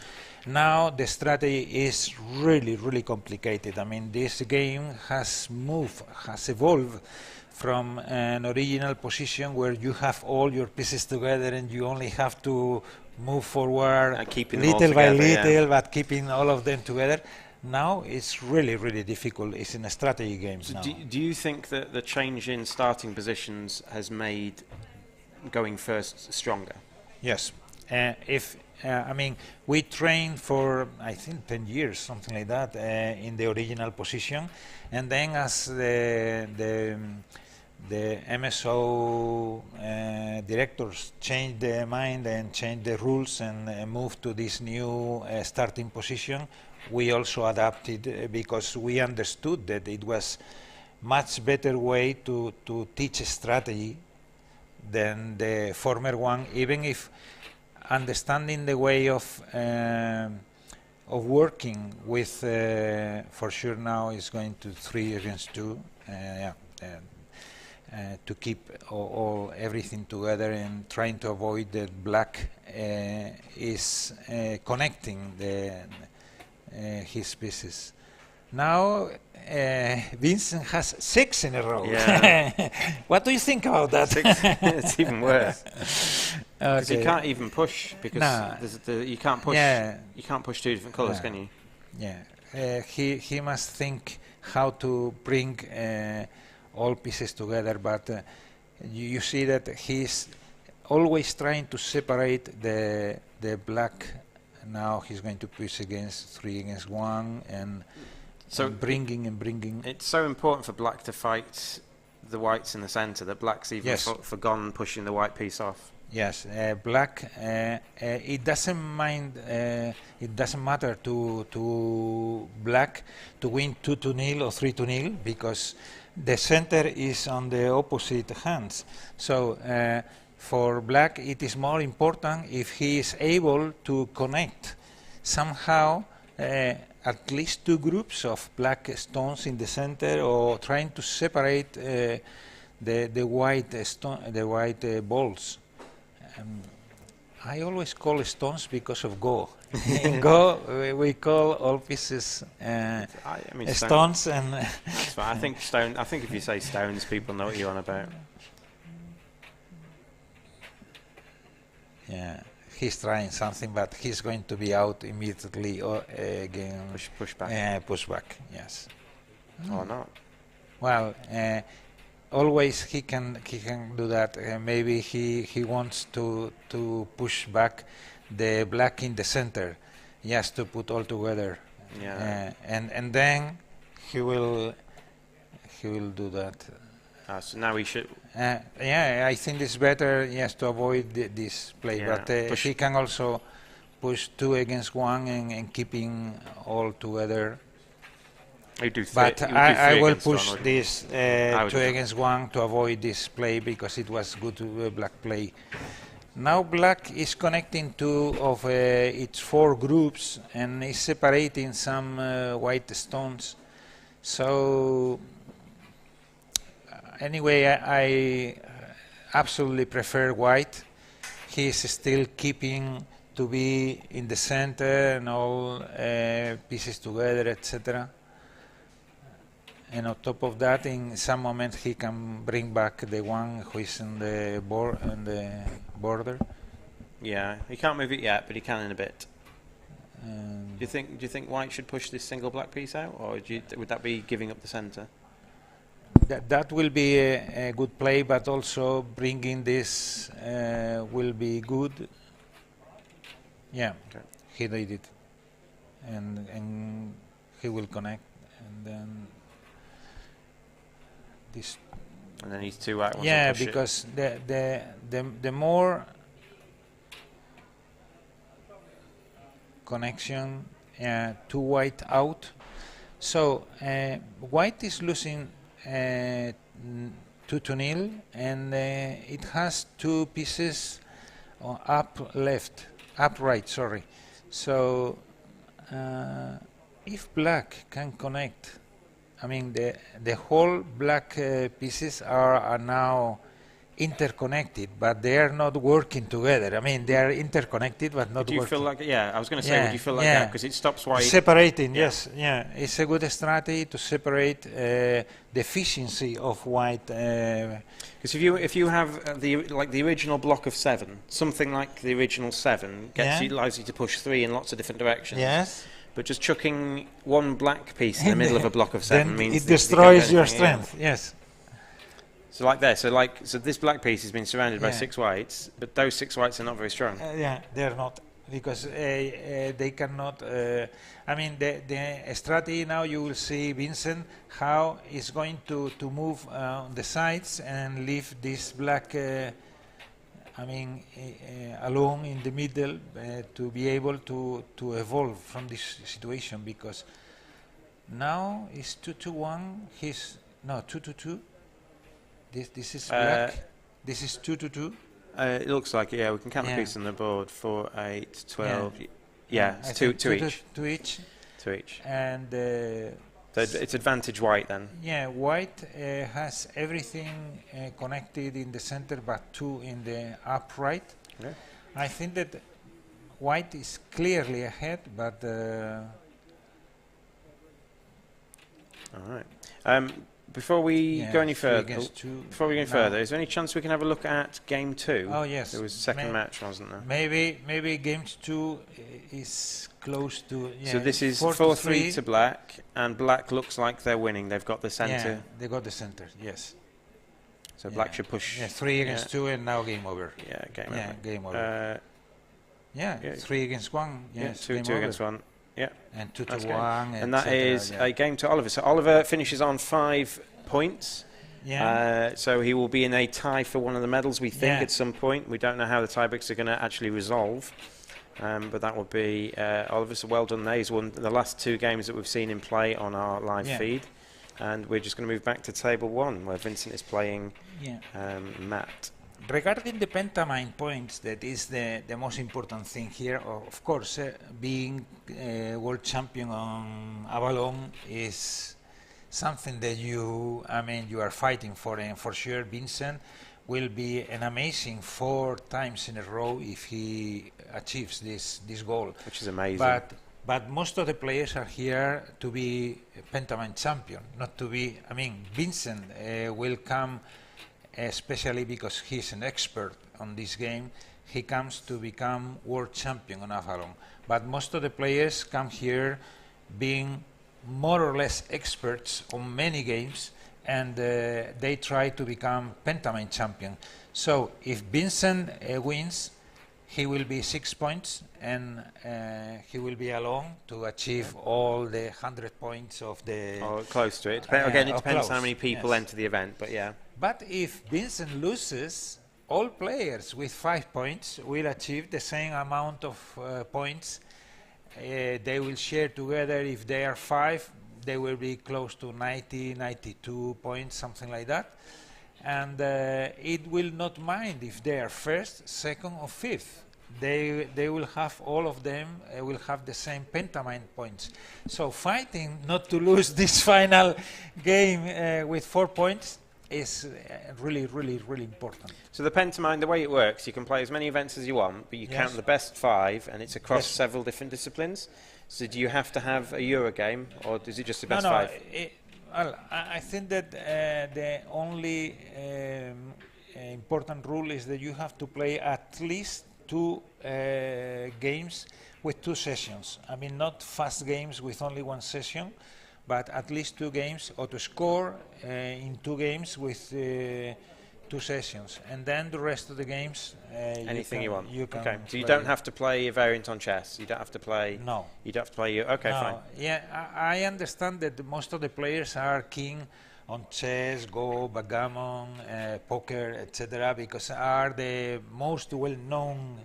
now the strategy is really complicated. I mean, this game has evolved from an original position where you have all your pieces together and you only have to move forward little by little, but keeping all of them together. Now it's really difficult. It's in a strategy games now. Do you think that the change in starting positions has made going first stronger? Yes. I mean, we trained for I think 10 years, something like that, in the original position, and then as the MSO directors changed their mind and changed the rules and moved to this new starting position, we also adapted because we understood that it was much better way to teach strategy than the former one, even if understanding the way of working with for sure now is going to 3 against 2, to keep everything together and trying to avoid that black is connecting his pieces. Now Vincent has 6 in a row. Yeah. What do you think about that? 6, it's even worse. Because Okay. you can't even push because you can't push. Yeah. You can't push 2 different colours, can you? Yeah. He must think how to bring all pieces together, but you see that he's always trying to separate the black. Now he's going to push against 3 against 1 and bringing. It's so important for black to fight the whites in the centre that black's even forgone pushing the white piece off. Yes, black. It doesn't mind. It doesn't matter to black to win 2-0 or 3-0 because the center is on the opposite hands. So for black, it is more important if he is able to connect somehow at least 2 groups of black stones in the center, or trying to separate the white balls. I always call stones because of Go. In Go, we call all pieces stones, and that's fine. I think stone. I think if you say stones, people know what you're on about. Yeah, he's trying something, but he's going to be out immediately again. Push back. Push back. Yes. Or not. Well. Always he can do that. Maybe he wants to push back the black in the center. He has to put all together. Yeah. And then he will do that. So now we should. I think it's better. Yes, to avoid this play. Yeah. But he can also push 2 against 1 and keeping all together. But I will push this 2 against 1 to avoid this play because it was good black play. Now black is connecting 2 of its 4 groups and is separating some white stones. So anyway, I absolutely prefer white. He is still keeping to be in the center and all pieces together, etc. And on top of that, in some moment, he can bring back the one who is in the border. Yeah, he can't move it yet, but he can in a bit. Do you think white should push this single black piece out, or would that be giving up the centre? That will be a good play, but also bringing this will be good. Yeah, okay. He did it, and he will connect, and then. And then he's 2 out. Yeah, because the more connection to white out, so white is losing 2-0, and it has 2 pieces upright. Sorry. So if black can connect I mean, the whole black pieces are now interconnected, but they are not working together. I mean, they are interconnected, but not Do you working. feel like, yeah, I was going to say, would you feel like that? Because it stops white. Separating, yes, yeah. It's a good strategy to separate the efficiency of white. Because if you have the original block of 7, something like the original 7 allows you to push 3 in lots of different directions. Yes. But just chucking one black piece in the middle of a block of 7 means it destroys your strength. Yes. So like there, so this black piece has been surrounded by 6 whites, but those 6 whites are not very strong. Yeah, they're not, because they cannot. I mean, the strategy now, you will see Vincent how he's going to move on the sides and leave this black. Alone in the middle to be able to evolve from this situation, because now it's 2-2-1. He's no 2-2-2. This is black. This is 2-2-2. It looks like it, yeah. We can count the pieces on the board. 4, 8, 12. Yeah, it's two each. Two each. Two each. And so it's advantage white then. Yeah, white has everything connected in the center, but 2 in the upright. Yeah. I think that white is clearly ahead, but. All right. Before we go any further, is there any chance we can have a look at game 2? Oh yes, there was a second match, wasn't there? Maybe game 2 is close to. Yeah, so this is 4-3 to black, and black looks like they're winning. They've got the center. Yeah, they got the center. Yes. So black should push. Yeah, 3 against 2, and now game over. Yeah, game over. Game over. 3 against 1. Yes, 2 against 1. Yeah. And 2-1. And that is a game to Oliver. So Oliver finishes on 5 points. Yeah. So he will be in a tie for one of the medals, we think, at some point. We don't know how the tiebreaks are going to actually resolve. But that would be Oliver. So well done there. He's won the last 2 games that we've seen him play on our live feed. And we're just going to move back to table 1, where Vincent is playing Matt. Regarding the pentamine points, that is the most important thing here. Of course, being world champion on Abalone is something that you are fighting for, and for sure Vincent will be an amazing 4 times in a row if he achieves this goal. Which is amazing. But most of the players are here to be pentamine champion, not to be. Vincent will come. Especially because he's an expert on this game, he comes to become world champion on Avalon. But most of the players come here being more or less experts on many games, and they try to become pentamine champion. So if Vincent wins, he will be 6 points, and he will be alone to achieve all the 100 points of the. Or close to it. Again, it depends close. How many people enter the event, but yeah. But if Vincent loses, all players with 5 points will achieve the same amount of points. They will share together. If they are 5, they will be close to 90, 92 points, something like that. And it will not mind if they are 1st, 2nd, or 5th. They will have, all of them will have the same pentamine points. So fighting not to lose this final game with 4 points is really, really, really important. So the pentamine, the way it works, you can play as many events as you want, but you count the best 5, and it's across several different disciplines. So do you have to have a Euro game, or is it just the best 5? Well, I think that the only important rule is that you have to play at least 2 games with 2 sessions. Not fast games with only 1 session, but at least 2 games, or to score in 2 games with 2 sessions, and then the rest of the games. Anything you want. Okay, so you don't have to play a variant on chess. You don't have to play. No. You don't have to play. Okay, no. Fine. Yeah, I understand that most of the players are keen on chess, Go, backgammon, poker, etc., because are the most well-known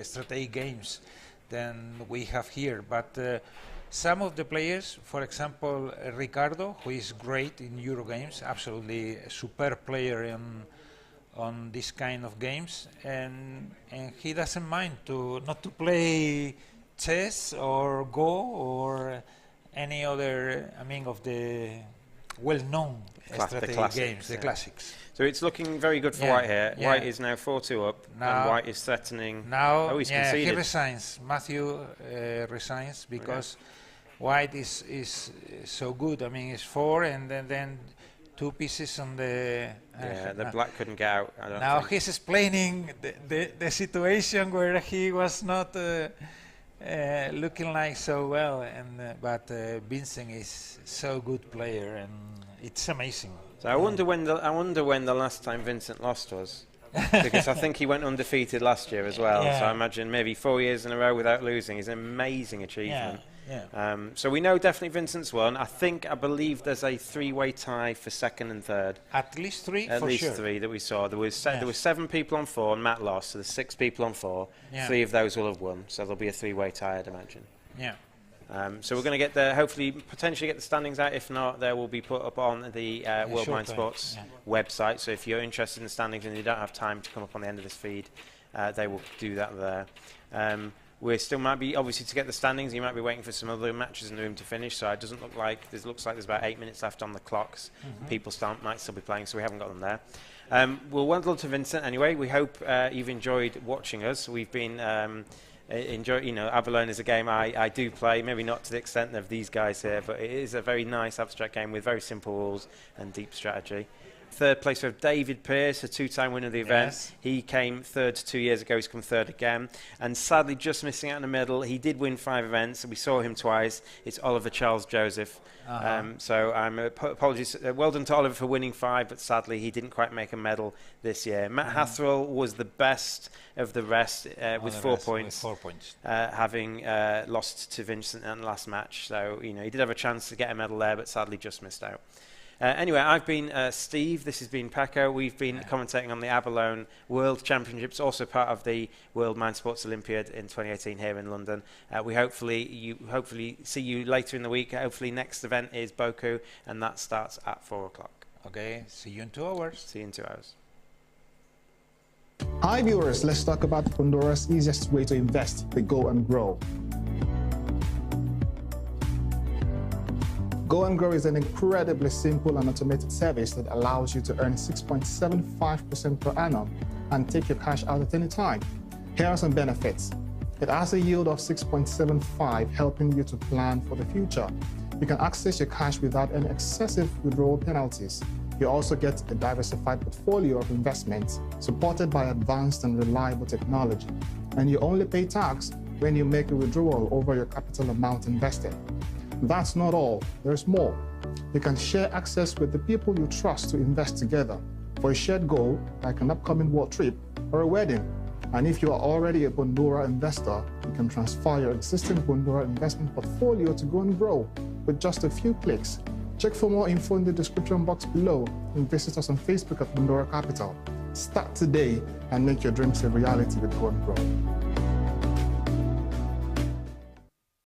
strategic games than we have here. But some of the players, for example, Ricardo, who is great in Eurogames, absolutely a superb player on this kind of games, and he doesn't mind not to play chess or Go or any other, I mean, of the well-known strategy games, the classics. So it's looking very good for White here. White is now 4-2 up, now, and White is threatening. Now, he's conceded. he resigns. Matthew resigns because White is so good. I mean, it's 4, and then 2 pieces on the... the black couldn't get out, I don't now think. he's explaining the situation where he was not looking like so well, and but Vincent is so good player, and it's amazing. So I wonder when the last time Vincent lost was, because I think he went undefeated last year as well. So I imagine maybe 4 years in a row without losing is an amazing achievement. So we know definitely Vincent's won. I believe there's a 3-way tie for second and third. At least 3, At for least sure. 3 that we saw. There was 7 people on 4, and Matt lost. So there's 6 people on 4. 3 of those will have won. So there'll be a 3-way tie, I'd imagine. Yeah. So we're going to get hopefully potentially get the standings out. If not, they will be put up on the World Mind Sports website. So if you're interested in the standings and you don't have time to come up on the end of this feed, they will do that there. We still might be, obviously, to get the standings, you might be waiting for some other matches in the room to finish. So it doesn't look like looks like there's about 8 minutes left on the clocks. People might still be playing, so we haven't got them there. We'll wonderful to Vincent anyway. We hope you've enjoyed watching us. We've been Abalone is a game I do play, maybe not to the extent of these guys here, but it is a very nice abstract game with very simple rules and deep strategy. Third place for David Pearce, a 2-time winner of the event. Yes. He came third 2 years ago. He's come third again. And sadly, just missing out in the middle. He did win 5 events. We saw him twice. It's Oliver Charles Joseph. So apologies. Well done to Oliver for winning 5, but sadly, he didn't quite make a medal this year. Matt Hathrell was the best of the rest with 4 points. With 4 points. Having lost to Vincent in the last match. So, he did have a chance to get a medal there, but sadly just missed out. Anyway, I've been Steve, this has been Paco. We've been commentating on the Abalone World Championships, also part of the World Mind Sports Olympiad in 2018 here in London. We hopefully see you later in the week. Hopefully next event is Boku, and that starts at 4 o'clock. Okay, see you in 2 hours. See you in 2 hours. Hi viewers, let's talk about Pandora's easiest way to invest, the Go and Grow. Go and Grow is an incredibly simple and automated service that allows you to earn 6.75% per annum and take your cash out at any time. Here are some benefits. It has a yield of 6.75, helping you to plan for the future. You can access your cash without any excessive withdrawal penalties. You also get a diversified portfolio of investments supported by advanced and reliable technology. And you only pay tax when you make a withdrawal over your capital amount invested. That's not all, there's more. You can share access with the people you trust to invest together for a shared goal like an upcoming world trip or a wedding. And if you are already a Pandora investor, you can transfer your existing Pandora investment portfolio to Go and Grow with just a few clicks. Check for more info in the description box below and visit us on Facebook at Pandora Capital. Start today and make your dreams a reality with Go and Grow.